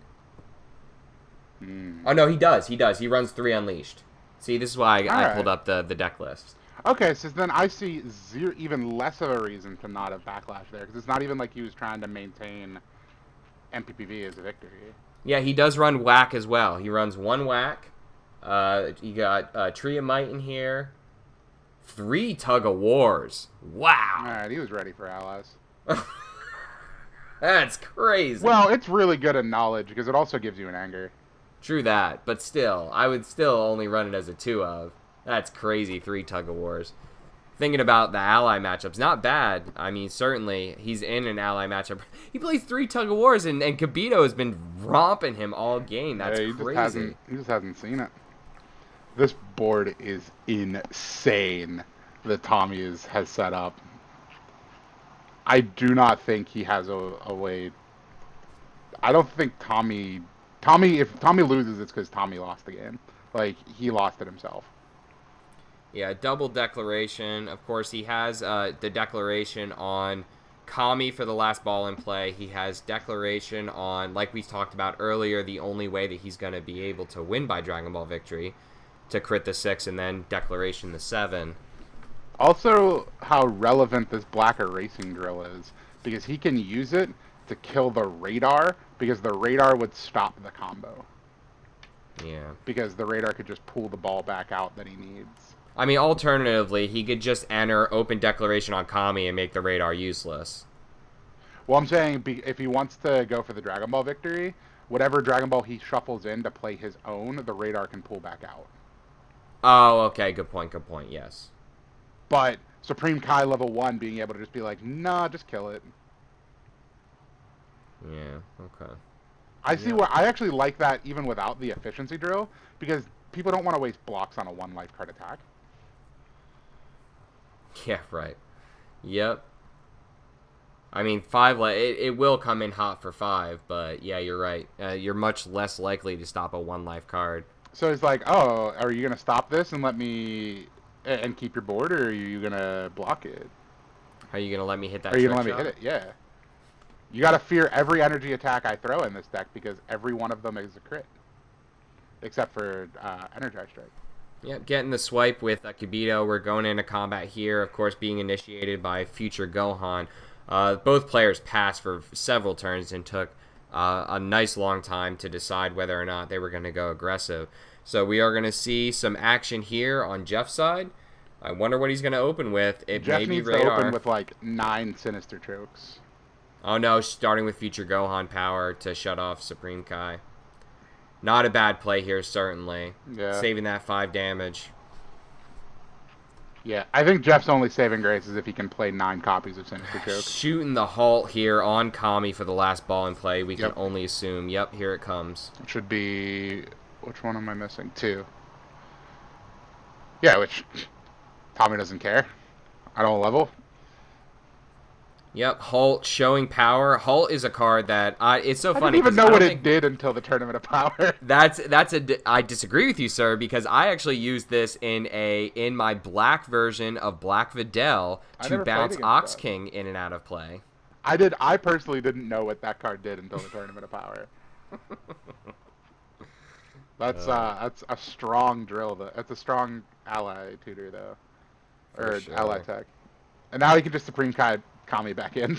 Oh, no, he does. He runs 3 Unleashed. See, this is why I pulled up the deck list.
Okay, so then I see even less of a reason to not have backlash there, because it's not even like he was trying to maintain MPPV as a victory.
Yeah, he does run Whack as well. He runs 1 Whack. You got Tree of Might in here. 3 Tug of Wars. Wow.
Alright, he was ready for allies.
That's crazy.
Well, it's really good in knowledge, because it also gives you an anger.
True that, but still, I would still only run it as a 2 of. That's crazy. 3 Tug of Wars. Thinking about the ally matchups, not bad. I mean, certainly he's in an ally matchup. He plays 3 Tug of Wars, and Kibito has been romping him all game. That's crazy.
He just hasn't seen it. This board is insane that Tommy has set up. I do not think he has a way. I don't think Tommy. If Tommy loses, it's because Tommy lost the game. Like, he lost it himself.
Yeah, double declaration. Of course, he has the declaration on Kami for the last ball in play. He has declaration on, like we talked about earlier, the only way that he's going to be able to win by Dragon Ball Victory, to crit the 6 and then declaration the 7.
Also, how relevant this black erasing drill is, because he can use it to kill the radar, because the radar would stop the combo.
Yeah.
Because the radar could just pull the ball back out that he needs.
I mean, alternatively, he could just enter open declaration on Kami and make the radar useless.
Well, I'm saying if he wants to go for the Dragon Ball Victory, whatever Dragon Ball he shuffles in to play his own, the radar can pull back out.
Oh, okay. Good point. Good point. Yes.
But Supreme Kai level 1 being able to just be like, nah, just kill it.
Yeah, okay.
I see where I actually like that even without the efficiency drill, because people don't want to waste blocks on a 1 life card attack.
Yeah, right. Yep. I mean, 5 it will come in hot for 5, but yeah, you're right. You're much less likely to stop a 1 life card.
So it's like, oh, are you gonna stop this and let me and keep your board, or are you gonna block it?
Are you gonna let me hit that?
Are you gonna let me hit it? Yeah. You gotta fear every energy attack I throw in this deck, because every one of them is a crit, except for Energize Strike.
Yep, getting the swipe with Kibito. We're going into combat here, of course, being initiated by future Gohan. Both players passed for several turns and took a nice long time to decide whether or not they were going to go aggressive. So we are going to see some action here on Jeff's side. I wonder what he's going to open with. It
Jeff
may be
needs
radar.
to open with like 9 Sinister Chokes.
Oh no, starting with future Gohan power to shut off Supreme Kai. Not a bad play here, certainly.
Yeah.
Saving that 5 damage.
Yeah, I think Jeff's only saving grace is if he can play 9 copies of Sinister Choke.
Shooting the halt here on Kami for the last ball in play. We can only assume. Yep, here it comes.
It should be... Which one am I missing? 2. Yeah, which... Tommy doesn't care. I don't level.
Yep, Halt showing power. Halt is a card that it's so funny.
I didn't even know what it did until the Tournament of Power.
I disagree with you, sir, because I actually used this in my black version of Black Videl to bounce Ox King in and out of play.
I personally didn't know what that card did until the Tournament of Power. That's a strong drill. That's a strong ally tutor though, or ally tech. And now he can just Supreme Kami back in.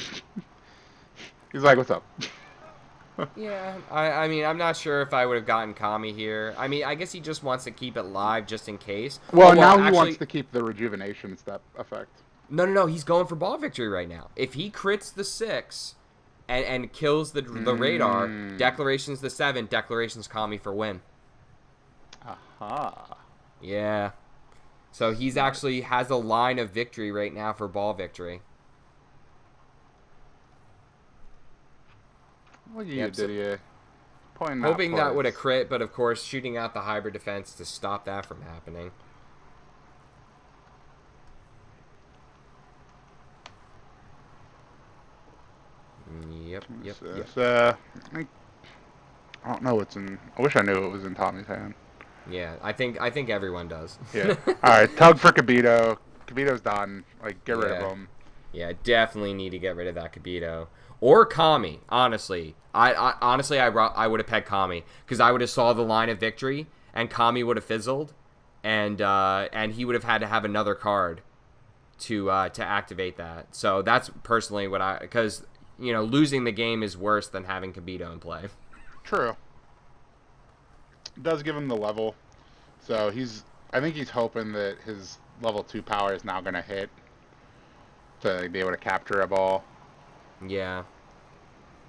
He's like, "What's up?"
Yeah, I mean, I'm not sure if I would have gotten Kami here. I mean, I guess he just wants to keep it live just in case.
Well, now he wants to keep the rejuvenation step effect.
No, he's going for ball victory right now. If he crits the 6 and kills the radar, declarations the 7, declarations Kami for win.
Aha.
Yeah. So he's actually has a line of victory right now for ball victory.
What are you, Didier?
Hoping that would have crit, but of course shooting out the hybrid defense to stop that from happening. Yep.
I don't know what's in... I wish I knew it was in Tommy's hand.
Yeah, I think everyone does.
Yeah. Alright, tug for Kibito. Kibito's done. Like, get rid of him.
Yeah, definitely need to get rid of that Kibito. Or Kami, honestly. I would have pegged Kami. Because I would have saw the line of victory, and Kami would have fizzled, and he would have had to have another card to activate that. So that's personally what I... Because, you know, losing the game is worse than having Kibito in play.
True. It does give him the level. So I think he's hoping that his level 2 power is now going to hit to be able to capture a ball.
Yeah.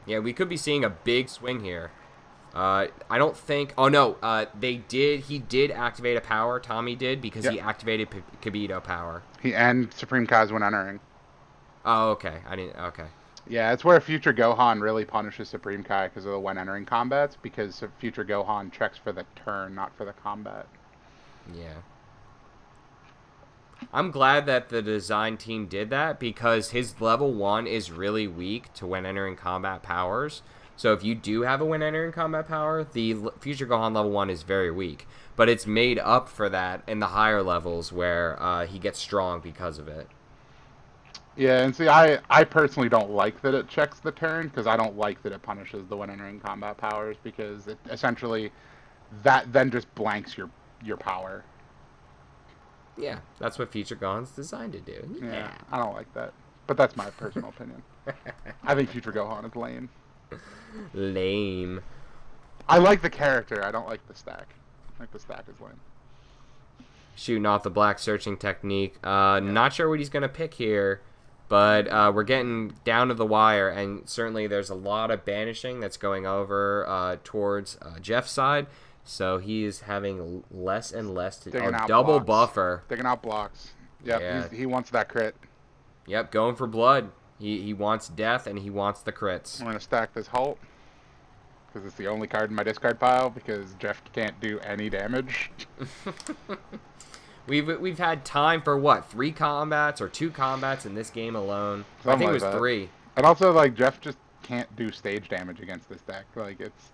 Yeah, we could be seeing a big swing here. I don't think. Oh no, they did. He did activate a power. Tommy did because he activated Kibito power.
He and Supreme Kai's when entering.
Oh, okay. I didn't. Okay.
Yeah, it's where future Gohan really punishes Supreme Kai because of the when entering combats. Because future Gohan checks for the turn, not for the combat.
Yeah. I'm glad that the design team did that because his level 1 is really weak to when entering combat powers. So if you do have a when entering combat power, the future Gohan level 1 is very weak. But it's made up for that in the higher levels where he gets strong because of it.
Yeah, and see, I personally don't like that it checks the turn because I don't like that it punishes the when entering combat powers because it essentially that then just blanks your power.
Yeah, that's what future Gohan's designed to do.
Yeah, I don't like that. But that's my personal opinion. I think future Gohan is lame.
Lame.
I like the character. I don't like the stack. I think the stack is lame.
Shooting off the black searching technique. Not sure what he's going to pick here, but we're getting down to the wire, and certainly there's a lot of banishing that's going over towards Jeff's side. So he is having less and less to double
blocks.
Buffer.
Digging out blocks. Yep, yeah. He wants that crit.
Yep, going for blood. He wants death and he wants the crits.
I'm gonna stack this Halt because it's the only card in my discard pile because Jeff can't do any damage.
We've had time for what, 3 combats or 2 combats in this game alone.
Something
I think
like
it was
that.
3.
And also like Jeff just can't do stage damage against this deck. Like it's.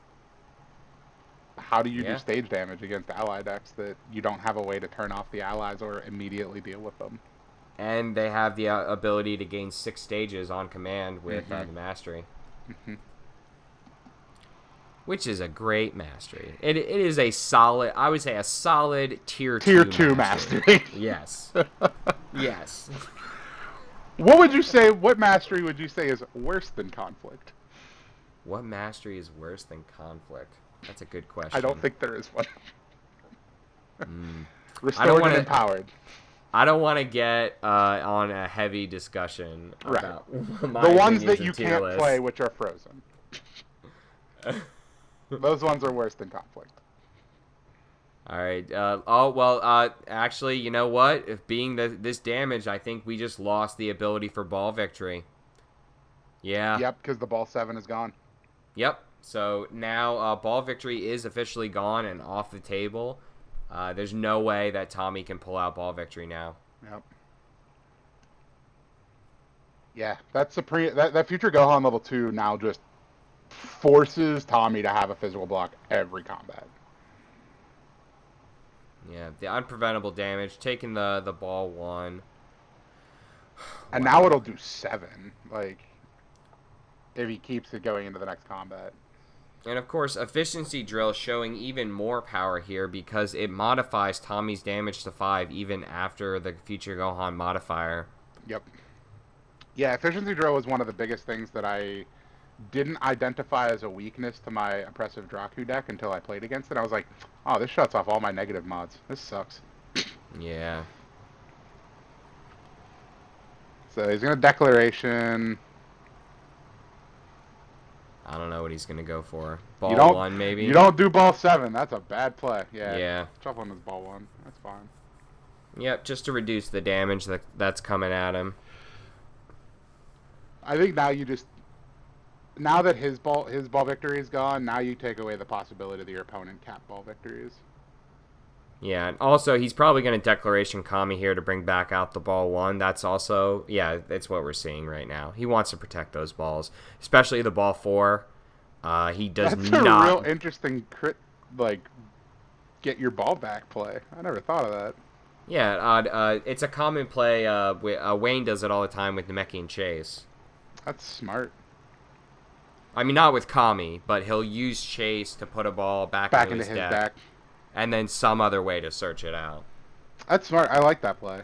How do you do stage damage against ally decks that you don't have a way to turn off the allies or immediately deal with them?
And they have the ability to gain 6 stages on command with the mastery. Which is a great mastery. It is a solid, I would say a solid tier 2
mastery.
Yes. Yes.
What mastery would you say is worse than Conflict?
What mastery is worse than Conflict? That's a good question.
I don't think there is one. Restored and empowered.
I don't want to get on a heavy discussion about
the ones that you can't play, which are frozen. Those ones are worse than Conflict.
All right. Actually, you know what? If being this damage, I think we just lost the ability for ball victory. Yeah.
Yep, because the ball 7 is gone.
Yep. So now ball victory is officially gone and off the table. There's no way that Tommy can pull out ball victory now.
Yep. Yeah, that's that future Gohan level 2 now just forces Tommy to have a physical block every combat.
Yeah, the unpreventable damage, taking the ball 1.
And now it'll do 7, like, if he keeps it going into the next combat.
And of course, Efficiency Drill showing even more power here because it modifies Tommy's damage to 5 even after the future Gohan modifier.
Yep. Yeah, Efficiency Drill was one of the biggest things that I didn't identify as a weakness to my Oppressive Draku deck until I played against it. I was like, oh, this shuts off all my negative mods. This sucks.
Yeah.
So he's going to Declaration.
I don't know what he's going to go for. Ball 1, maybe?
You don't do ball 7. That's a bad play.
Yeah.
Shuffle him as ball 1. That's fine.
Yep, just to reduce the damage that's coming at him.
I think now you just... Now that his ball victory is gone, now you take away the possibility that your opponent cap ball victories.
Yeah, and also he's probably going to Declaration Kami here to bring back out the ball 1. That's also, yeah, that's what we're seeing right now. He wants to protect those balls, especially the ball 4. He does
that's
not.
That's a real interesting crit, like, get your ball back play. I never thought of that.
Yeah, it's a common play. Wayne does it all the time with Namekian Chase.
That's smart.
I mean, not with Kami, but he'll use Chase to put a ball back into his deck. And then some other way to search it out.
That's smart. I like that play.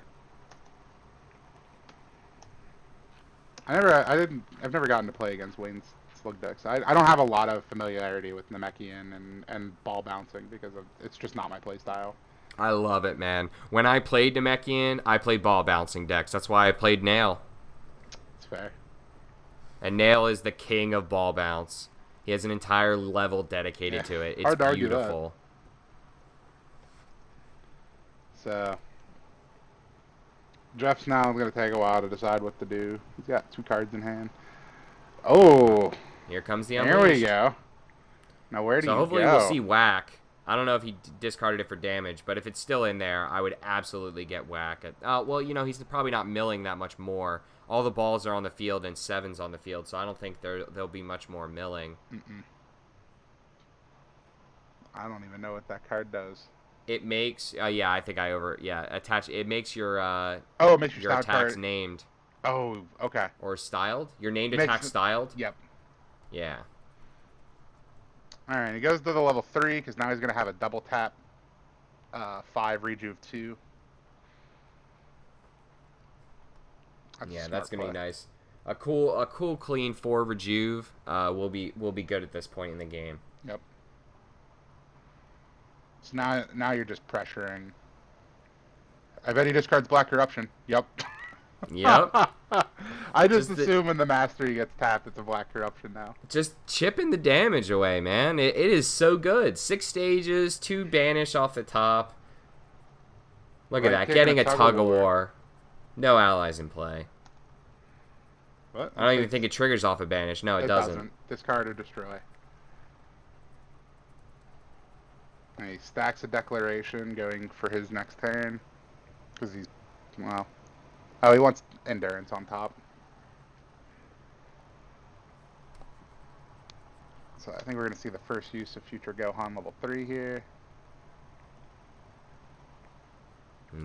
I've never gotten to play against Wayne's slug decks. I don't have a lot of familiarity with Namekian and ball bouncing because it's just not my play style.
I love it, man. When I played Namekian, I played ball bouncing decks. That's why I played Nail.
It's fair.
And Nail is the king of ball bounce. He has an entire level dedicated to it. It's
hard to argue that.
beautiful.
So, Jeff's now going to take a while to decide what to do. He's got 2 cards in hand. Oh!
Here comes the
Unleash. There we go. Now where do you go?
So hopefully we'll see whack. I don't know if he discarded it for damage, but if it's still in there, I would absolutely get whack. Well, you know, he's probably not milling that much more. All the balls are on the field and 7's on the field, so I don't think there'll be much more milling.
I don't even know what that card does.
It makes, yeah, I think attach. It makes your
it makes your
attacks
card
named.
Oh, okay.
Or styled. Your named attack styled.
Yep.
Yeah.
All right, he goes to the level 3 because now he's gonna have a double tap, 5 rejuve 2.
That's gonna be nice. A cool, clean 4 rejuve will be good at this point in the game.
Yep. So now you're just pressuring. I bet he discards Black Corruption. Yep.
Yep.
I just assume when the Mastery gets tapped, it's a Black Corruption now.
Just chipping the damage away, man. It is so good. 6 stages, 2 banish off the top. Look at that. Getting a tug of war. No allies in play.
What?
I don't even think it triggers off a banish. No, it doesn't.
Discard or destroy. And he stacks a Declaration going for his next turn. Because he's, well... Oh, he wants Endurance on top. So I think we're going to see the first use of Future Gohan level 3 here.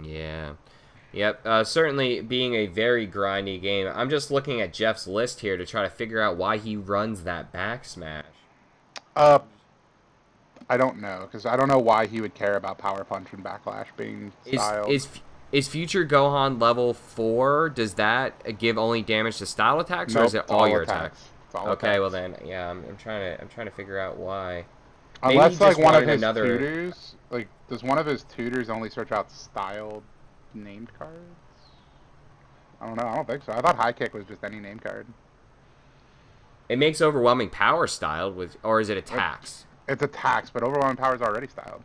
Yeah. Yep, certainly being a very grindy game. I'm just looking at Jeff's list here to try to figure out why he runs that back smash.
I don't know, because I don't know why he would care about Power Punch and Backlash being styled.
Is Future Gohan level 4? Does that give only damage to style attacks, or is it all your attacks? Okay, well then, yeah, I'm trying to figure out why.
Unless like one of his tutors, like does one of his tutors only search out styled named cards? I don't know. I don't think so. I thought High Kick was just any name card.
It makes Overwhelming Power styled with, or is it attacks?
It's attacks, but Overwhelming Power is already styled.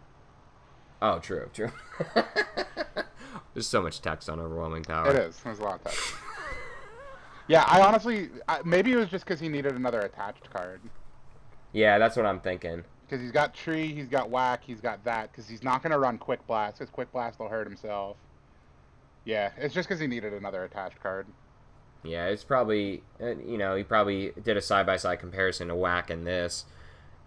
Oh, true. There's so much text on Overwhelming Power.
It is. There's a lot of text. Yeah, I honestly... maybe it was just because he needed another attached card.
Yeah, that's what I'm thinking.
Because he's got Tree, he's got Whack, he's got that. Because he's not going to run Quick Blast, because Quick Blast will hurt himself. Yeah, it's just because he needed another attached card.
Yeah, it's probably... you know, he probably did a side-by-side comparison to Whack and this.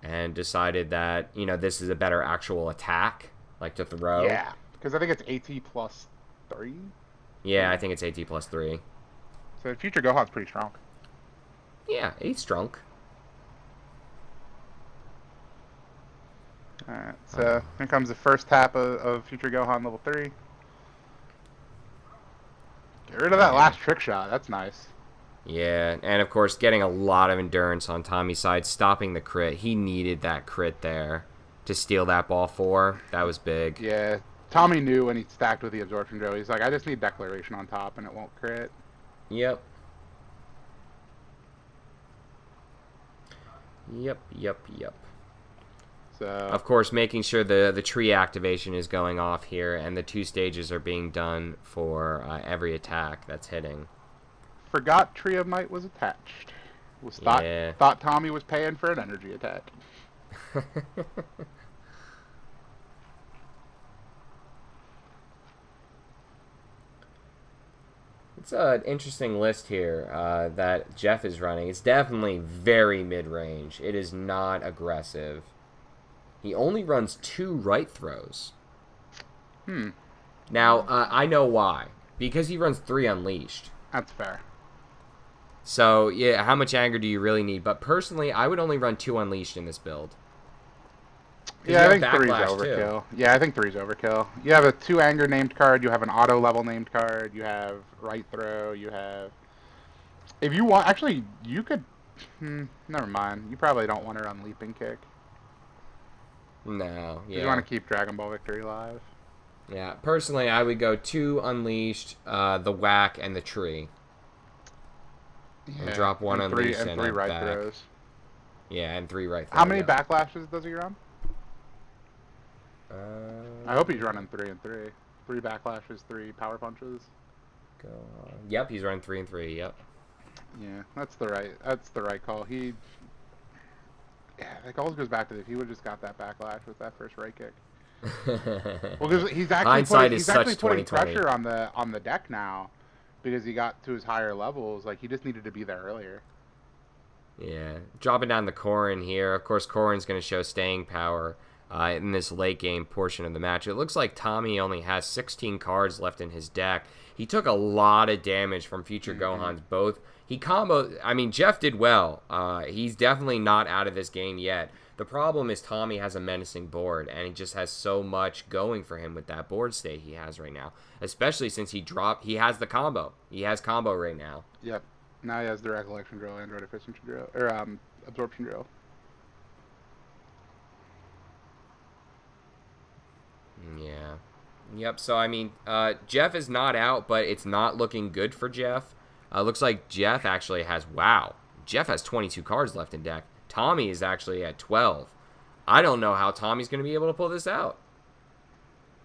And decided that, you know, this is a better actual attack. Like to throw.
Yeah, because I think it's AT plus 3?
Yeah, I think it's AT plus 3.
So Future Gohan's pretty strong.
Yeah, 8's strong.
Alright, so here comes the first tap of Future Gohan level 3. Get rid of that last trick shot, that's nice.
Yeah, and of course getting a lot of endurance on Tommy's side, stopping the crit. He needed that crit there to steal that ball 4. That was big.
Yeah, Tommy knew when he stacked with the Absorption Drill. He's like, I just need Declaration on top and it won't crit.
Yep.
So,
of course, making sure the tree activation is going off here, and the 2 stages are being done for every attack that's hitting.
Forgot Tree of Might was attached. Thought Tommy was paying for an energy attack.
It's an interesting list here that Jeff is running. It's definitely very mid-range. It is not aggressive. He only runs 2 right throws. Now, I know why. Because he runs 3 Unleashed.
That's fair.
So, yeah, how much anger do you really need? But personally, I would only run 2 Unleashed in this build.
Yeah, I think 3's overkill.
Too.
Yeah, I think 3's overkill. You have a 2 anger named card, you have an auto level named card, you have right throw, you have... If you want... Actually, you could... never mind. You probably don't want to run Leaping Kick.
No, yeah.
You want to keep Dragon Ball Victory alive.
Yeah, personally, I would go 2 Unleashed, the Whack, and the Tree. Yeah, and drop 1 Unleashed
and 3 right
back.
throws.
Yeah, and 3 right throw.
How many
yep.
backlashes does he run? I hope he's running 3 and 3. 3 backlashes, 3 power punches.
Go on. Yep, he's running 3 and 3. Yep.
Yeah, that's the right call. Yeah, it always goes back to if he would have just got that backlash with that first right kick. Well, because he's actually putting pressure on the deck now, because he got to his higher levels. Like, he just needed to be there earlier.
Yeah, dropping down the Corrin here. Of course, Corrin's going to show staying power in this late game portion of the match. It looks like Tommy only has 16 cards left in his deck. He took a lot of damage from Future Gohan's both. He comboed. I mean, Jeff did well. He's definitely not out of this game yet. The problem is Tommy has a menacing board, and he just has so much going for him with that board state he has right now. Especially since he has the combo. He has combo right now.
Yep. Now he has the Recollection Drill, Android Efficiency Drill, or Absorption Drill.
Yeah. Yep, so I mean, Jeff is not out, but it's not looking good for Jeff. Looks like Jeff actually has, Jeff has 22 cards left in deck. Tommy is actually at 12. I don't know how Tommy's going to be able to pull this out.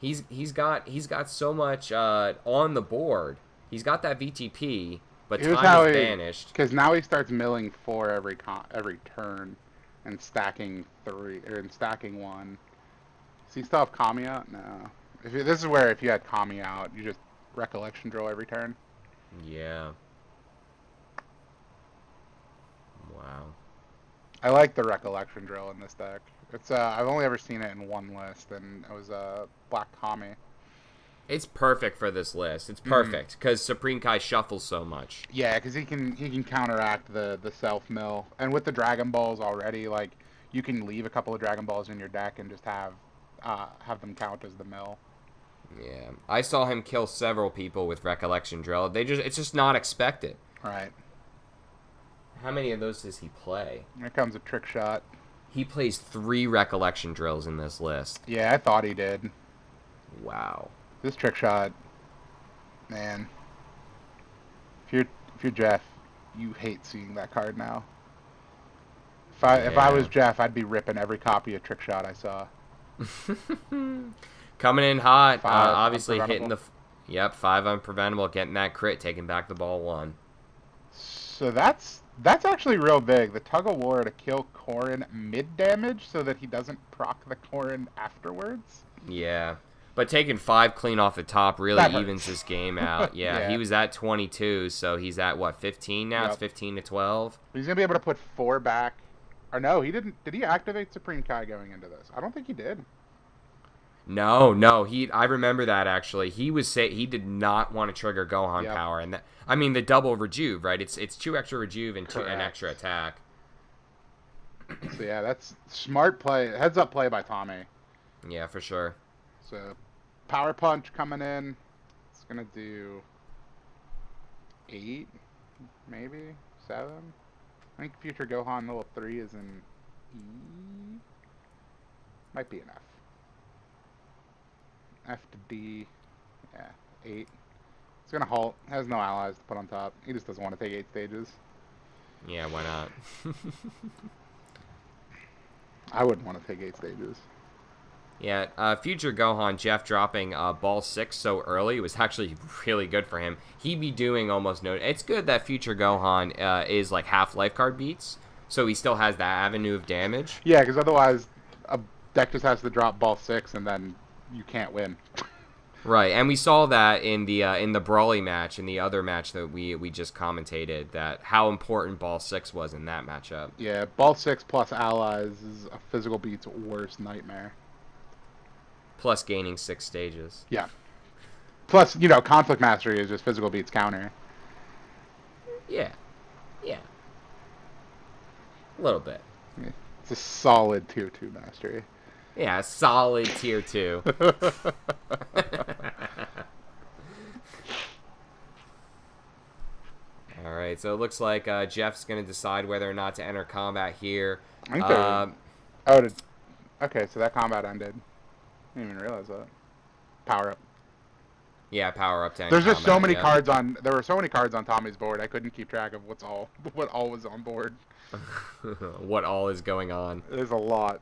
He's got so much on the board. He's got that VTP, but time is banished.
Because now he starts milling 4 every turn, and stacking 3 and stacking 1. Does he still have Kami out? No. This is where if you had Kami out, you just Recollection Drill every turn.
Yeah. Wow.
I like the Recollection Drill in this deck. It's I've only ever seen it in one list, and it was Black Kami.
It's perfect for this list. It's perfect because Supreme Kai shuffles so much.
Yeah, because he can counteract the self mill, and with the Dragon Balls already, like, you can leave a couple of Dragon Balls in your deck and just have them count as the mill.
Yeah, I saw him kill several people with Recollection Drill. It's just not expected.
Right.
How many of those does he play?
Here comes a Trick Shot.
He plays 3 Recollection Drills in this list.
Yeah, I thought he did.
Wow.
This Trick Shot, man. If you're Jeff, you hate seeing that card now. If I was Jeff, I'd be ripping every copy of Trick Shot I saw.
Coming in hot, obviously hitting the... Yep, 5 unpreventable, getting that crit, taking back the ball 1.
So that's actually real big. The Tug of War to kill Corrin mid-damage so that he doesn't proc the Corrin afterwards.
Yeah, but taking 5 clean off the top really evens this game out. Yeah, he was at 22, so he's at, 15 now? Yep. It's 15 to 12.
He's going to be able to put 4 back. Or no, he didn't. Did he activate Supreme Kai going into this? I don't think he did.
No. I remember that actually. He did not want to trigger Gohan power, and the double rejuve, right? It's 2 extra rejuve and an extra attack.
So yeah, that's smart play. Heads up play by Tommy.
Yeah, for sure.
So Power Punch coming in. It's gonna do 8, maybe 7. I think Future Gohan level 3 is in E. Might be an F. F to D. Yeah, 8. It's gonna halt. Has no allies to put on top. He just doesn't want to take 8 stages.
Yeah, why not?
I wouldn't want to take 8 stages.
Yeah, Future Gohan, Jeff dropping ball 6 so early was actually really good for him. He'd be doing almost no... It's good that Future Gohan is like half life card beats, so he still has that avenue of damage.
Yeah, because otherwise a deck just has to drop ball 6 and then you can't win.
Right, and we saw that in the Brawly match, in the other match that we just commentated, that how important ball 6 was in that matchup.
Yeah, ball 6 plus allies is a physical beat's worst nightmare.
Plus gaining 6 stages.
Yeah. Plus, Conflict Mastery is just physical beats counter.
Yeah. A little bit.
Yeah. It's a solid tier 2 mastery.
Yeah, solid tier 2. Alright, so it looks like Jeff's going to decide whether or not to enter combat here.
I think okay, so that combat ended. I didn't even realize that. Power up.
Yeah, power up to end
There's just so
combat,
many
yeah.
cards on. There were so many cards on Tommy's board. I couldn't keep track of what all was on board.
What all is going on?
There's a lot.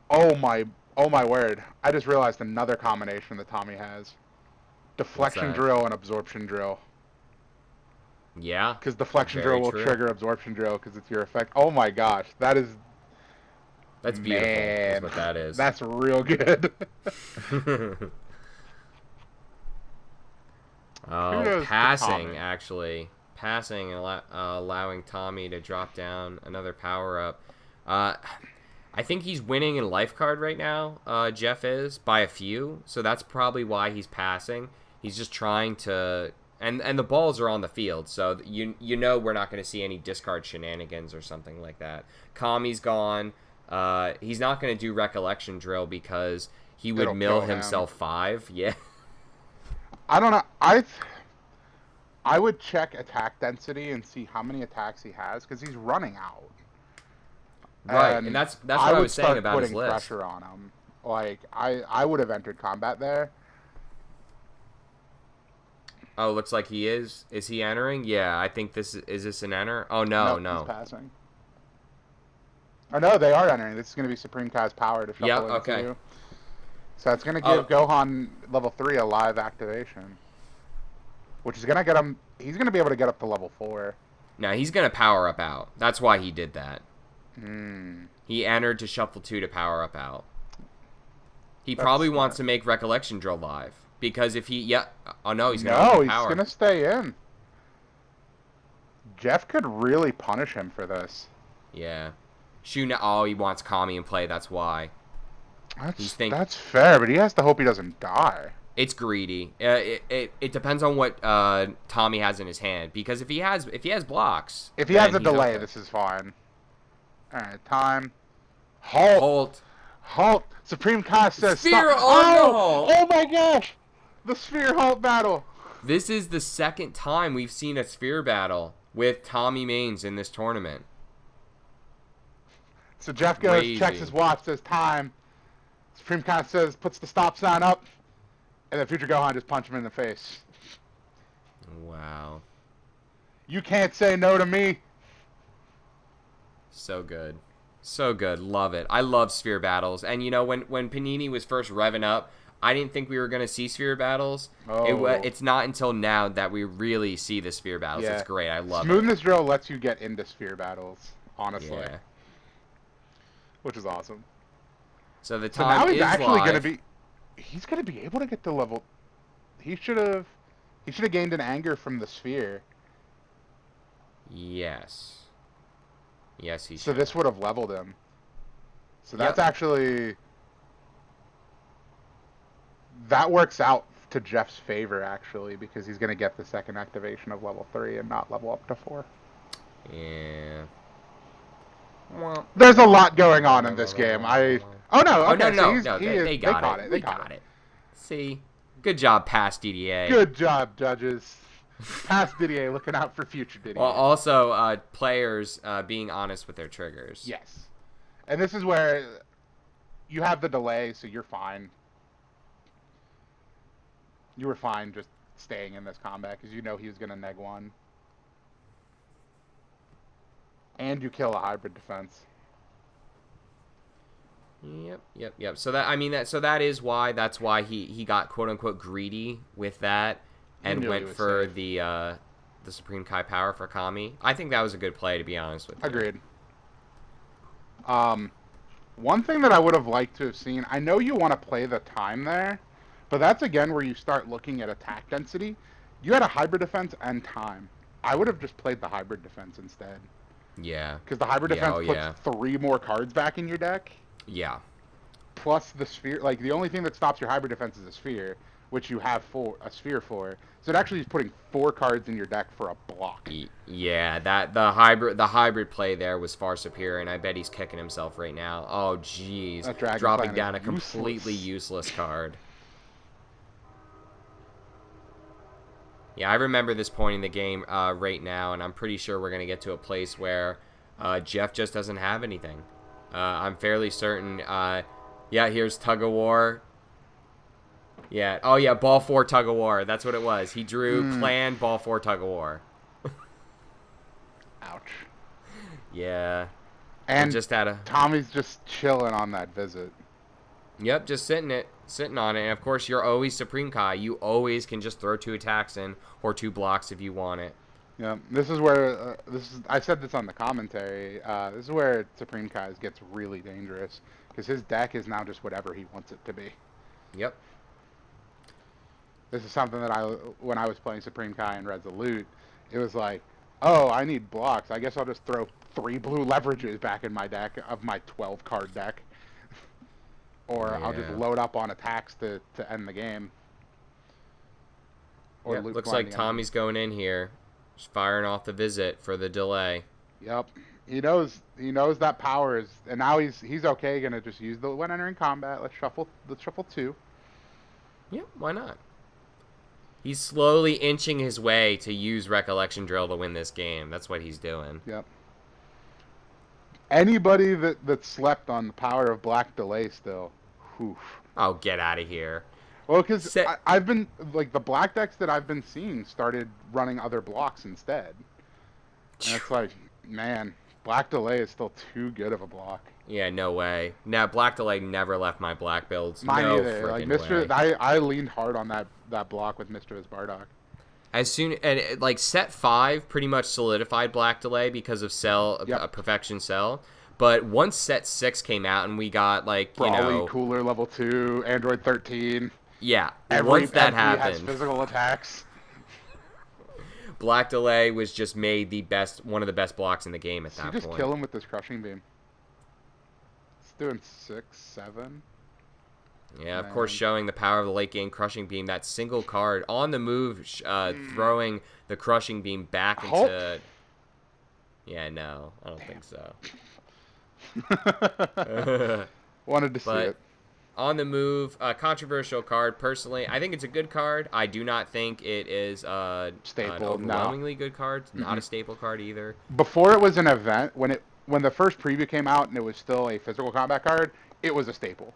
Oh my word! I just realized another combination that Tommy has: deflection drill and absorption drill.
Yeah.
Because deflection
very
drill will
true.
trigger absorption drill because it's your effect. Oh my gosh, that is.
That's beautiful. Is what that is.
That's real good.
Passing actually. Passing and allowing Tommy to drop down another power up. I think he's winning in life card right now. Jeff is by a few, so that's probably why he's passing. He's just trying to, and the balls are on the field, so you know we're not going to see any discard shenanigans or something like that. Kami's gone. He's not going to do recollection drill because he would mill himself 5. Yeah.
I don't know. I would check attack density and see how many attacks he has because he's running out.
Right, and that's what I was saying about his list.
Pressure on him. Like I would have entered combat there.
Oh, looks like he is. Is he entering? Yeah, I think this is this an enter? Oh no.
He's passing. Oh no, they are entering. This is going to be Supreme Kai's power to shuffle into
okay.
you. So it's going to give Gohan level 3 a live activation. Which is going to get him... He's going to be able to get up to level 4.
No, he's going to power up out. That's why he did that.
Hmm.
He entered to shuffle 2 to power up out. He probably wants to make Recollection Drill live. Because if he... Yeah. Oh, no, he's going to power.
No, he's going to stay in. Jeff could really punish him for this.
Yeah. Oh, he wants Kami in play. That's why.
That's fair, but he has to hope he doesn't die.
It's greedy. It depends on what Tommy has in his hand. Because if he has blocks,
if he has a delay, this is fine. All right, time. Halt. Supreme Kai says
Sphere.
Stop. Oh my gosh! The Sphere Halt battle.
This is the second time we've seen a Sphere battle with Tommy Maines in this tournament.
So Jeff goes, checks his watch, says time. Supreme Kai says, puts the stop sign up, and then Future Gohan just punch him in the face.
Wow.
You can't say no to me.
So good. So good. Love it. I love Sphere battles. And, you know, when Panini was first revving up, I didn't think we were going to see Sphere battles. Oh. It's not until now that we really see the Sphere battles. Yeah. It's great. I love it.
Smoothness Drill lets you get into Sphere battles, honestly.
Yeah.
Which is awesome.
So the time now he's
actually going to be... He's going to be able to get to level... He should have gained an anger from the Sphere.
Yes. Yes, he should.
So this would have leveled him. So that's actually... That works out to Jeff's favor, actually, because he's going to get the second activation of level 3 and not level up to 4.
Yeah.
There's a lot going on in this game. They got
it. They got it. See? Good job, past Didier.
Good job, judges. Past Didier looking out for future Didier.
Well, also, players being honest with their triggers.
Yes. And this is where you have the delay, so you're fine. You were fine just staying in this combat because you know he was going to neg 1. And you kill a hybrid defense.
Yep. So that is why he got quote unquote greedy with that and went for the Supreme Kai power for Kami. I think that was a good play, to be honest with you.
Agreed. One thing that I would have liked to have seen, I know you want to play the time there, but that's again where you start looking at attack density. You had a hybrid defense and time. I would have just played the hybrid defense instead.
Yeah.
Because the hybrid defense puts 3 more cards back in your deck.
Yeah.
Plus the Sphere. Like, the only thing that stops your hybrid defense is a Sphere, which you have a Sphere for. So it actually is putting 4 cards in your deck for a block.
Yeah, the hybrid play there was far superior, and I bet he's kicking himself right now. Oh, jeez. Dropping down a completely useless card. Yeah, I remember this point in the game right now, and I'm pretty sure we're going to get to a place where Jeff just doesn't have anything. I'm fairly certain. Yeah, here's Tug of War. Yeah. Oh, yeah, Ball 4 Tug of War. That's what it was. He drew
Mm.
Clan Ball 4 Tug of War.
Ouch.
Yeah.
And
just had a...
Tommy's just chilling on that visit.
Yep, just sitting on it. And, of course, you're always Supreme Kai. You always can just throw 2 attacks in or 2 blocks if you want it.
Yeah, this is where I said this on the commentary. This is where Supreme Kai's gets really dangerous because his deck is now just whatever he wants it to be.
Yep.
This is something that when I was playing Supreme Kai and Resolute, it was like, oh, I need blocks. I guess I'll just throw 3 blue leverages back in my deck of my 12 card deck, or I'll just load up on attacks to end the game.
Or looks like Tommy's going in here. Just firing off the visit for the delay.
Yep. He knows that power is, and now he's okay gonna just use the when entering combat. Let's shuffle 2.
Yep, why not? He's slowly inching his way to use Recollection Drill to win this game. That's what he's doing.
Yep. Anybody that slept on the power of Black Delay still, whew.
Oh, get out of here.
Well, because I've been, like, the black decks that I've been seeing started running other blocks instead. And it's like, man, Black Delay is still too good of a block.
Yeah, no way. Now, Black Delay never left my black builds.
Mine
no
either. Like, I leaned hard on that block with Mischievous Bardock.
Like, set 5 pretty much solidified Black Delay because of Perfection Cell. But once set 6 came out and we got, like,
Brawly, Cooler level 2, Android 13.
Yeah, once that happened,
has physical attacks.
Black Delay was just made one of the best blocks in the game at that point.
Just kill him with this Crushing Beam. It's doing 6, 7.
Yeah, of course, showing the power of the late game Crushing Beam. That single card on the move, throwing the Crushing Beam back into. Yeah, no, I don't think so.
Wanted to see it.
On the move, controversial card. Personally, I think it's a good card. I do not think it is an overwhelmingly good card. Not a staple card either.
Before it was an event, when the first preview came out and it was still a physical combat card, it was a staple.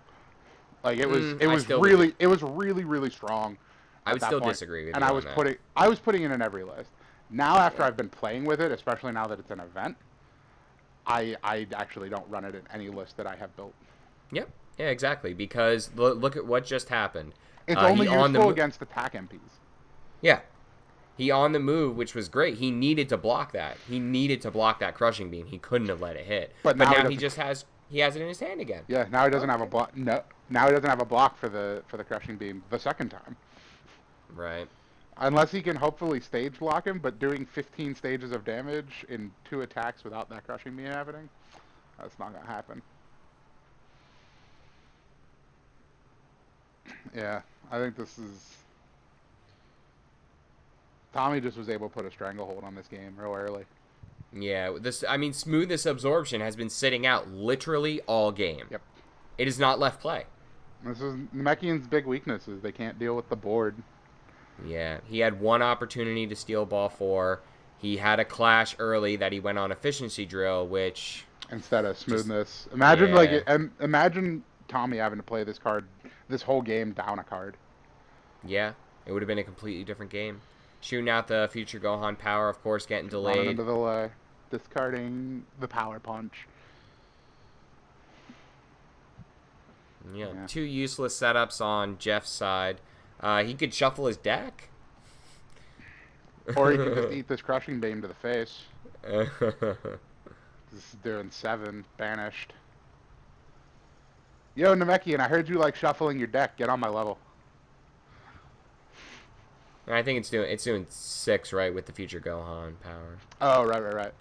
Like it was really strong.
I would still disagree with you.
And I was putting it in every list. Now after I've been playing with it, especially now that it's an event, I actually don't run it in any list that I have built.
Yep. Yeah, exactly. Because look at what just happened.
It's only useful against attack MPs.
Yeah. He on the move, which was great. He needed to block that. He needed to block that Crushing Beam. He couldn't have let it hit. But now he just has it in his hand again.
Yeah, now he doesn't have a block. No, now he doesn't have a block for the Crushing Beam the second time.
Right.
Unless he can hopefully stage block him, but doing 15 stages of damage in 2 attacks without that Crushing Beam happening, that's not gonna happen. Yeah, I think this is... Tommy just was able to put a stranglehold on this game real early.
Yeah, Smoothest Absorption has been sitting out literally all game.
Yep.
It has not left play.
This is Namekian's big weakness, is they can't deal with the board.
Yeah, he had one opportunity to steal ball 4. He had a clash early that he went on Efficiency Drill, which...
Instead of Smoothness. Imagine Tommy having to play this card, this whole game down a card.
Yeah, it would have been a completely different game. Shooting out the future Gohan power, of course, getting delayed.
Running into the delay. Discarding the power punch.
Yeah, 2 useless setups on Jeff's side. He could shuffle his deck.
Or he could just eat this Crushing Beam to the face. This is doing 7, banished. Yo, Namekian, I heard you like shuffling your deck. Get on my level.
I think it's doing 6, right, with the future Gohan power.
Oh, right.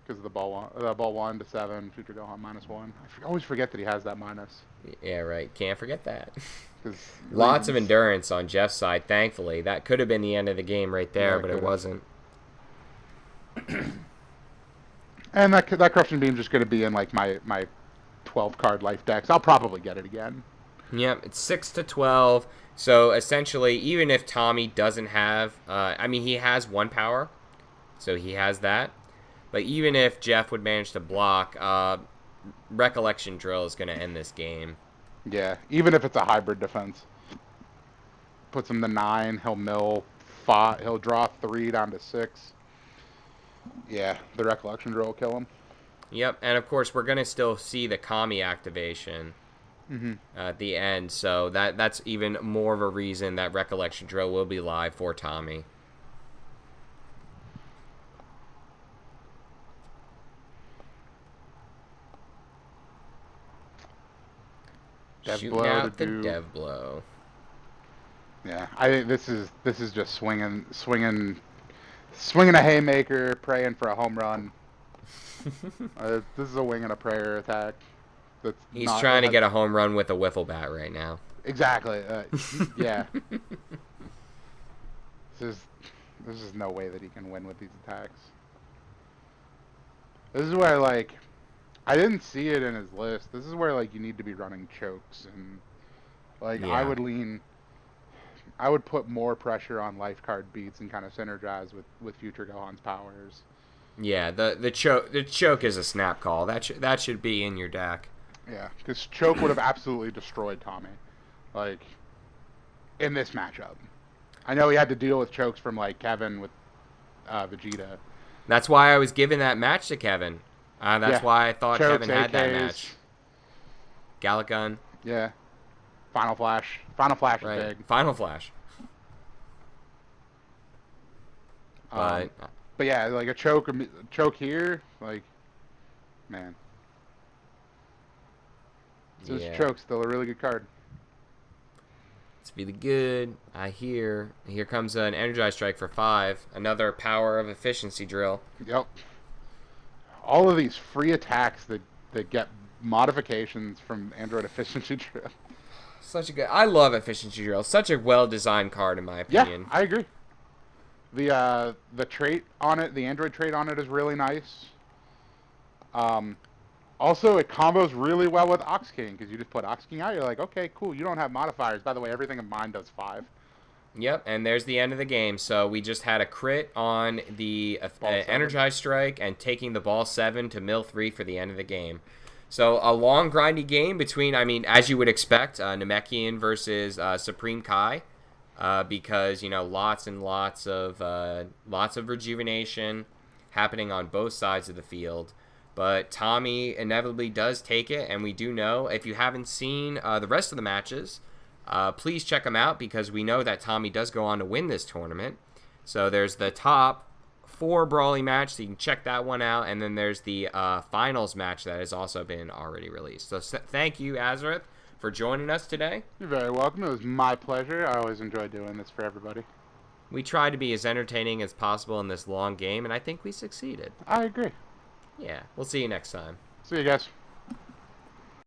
Because of the ball 1 to 7, future Gohan -1. I always forget that he has that minus.
Yeah, right. Can't forget that. Lots of endurance on Jeff's side, thankfully. That could have been the end of the game right there, but it wasn't.
And that Crushing Beam is just going to be in like my 12-card life decks. I'll probably get it again.
Yep, it's 6 to 12. So essentially, even if Tommy doesn't have, he has 1 power, so he has that. But even if Jeff would manage to block, Recollection Drill is going to end this game.
Yeah, even if it's a hybrid defense. puts him to 9. He'll mill 5. He'll draw 3 down to 6. Yeah, the Recollection Drill will kill him.
Yep, and of course we're gonna still see the Kami activation at the end, so that's even more of a reason that Recollection Drill will be live for Tommy. Shooting out the Dev Blow.
Yeah, I think this is just swinging a haymaker, praying for a home run. This is a wing and a prayer attack.
He's trying to get a home run with a wiffle bat right now.
Exactly. Yeah. There's just no way that he can win with these attacks. This is where, like, I didn't see it in his list. This is where, like, you need to be running chokes and, like,
yeah.
I would put more pressure on life card beats and kind of synergize with future Gohan's powers.
Yeah, the choke is a snap call. That should be in your deck.
Yeah, because choke would have absolutely destroyed Tommy, like, in this matchup. I know he had to deal with chokes from, like, Kevin with Vegeta.
That's why I was giving that match to Kevin. That's why I thought chokes, Kevin had that match. Gallic Gun.
Yeah. Final Flash. Final Flash is big.
Final Flash.
But yeah, like a choke here, like, man. So this choke's still a really good card.
It's really good. Here comes an Energized Strike for 5. Another Power of Efficiency Drill.
Yep. All of these free attacks that get modifications from Android Efficiency Drill.
I love Efficiency Drill. Such a well-designed card, in my opinion.
Yeah, I agree. The trait on it, the Android trait on it, is really nice. Also, it combos really well with Ox King, because you just put Ox King out, you're like, okay, cool, you don't have modifiers. By the way, everything in mine does 5.
Yep, and there's the end of the game. So we just had a crit on the Energized Strike and taking the ball 7 to mill 3 for the end of the game. So a long, grindy game between, I mean, as you would expect, Namekian versus Supreme Kai, because, you know, lots and lots of rejuvenation happening on both sides of the field. But Tommy inevitably does take it, and we do know, if you haven't seen the rest of the matches, please check them out, because we know that Tommy does go on to win this tournament. So there's the top 4 Brawly match, so you can check that one out, and then there's the finals match that has also been already released. So thank you, Azarith, for joining us today.
You're very welcome. It was my pleasure. I always enjoy doing this for everybody.
We tried to be as entertaining as possible in this long game, and I think we succeeded.
I agree.
Yeah, we'll see you next time.
See you guys.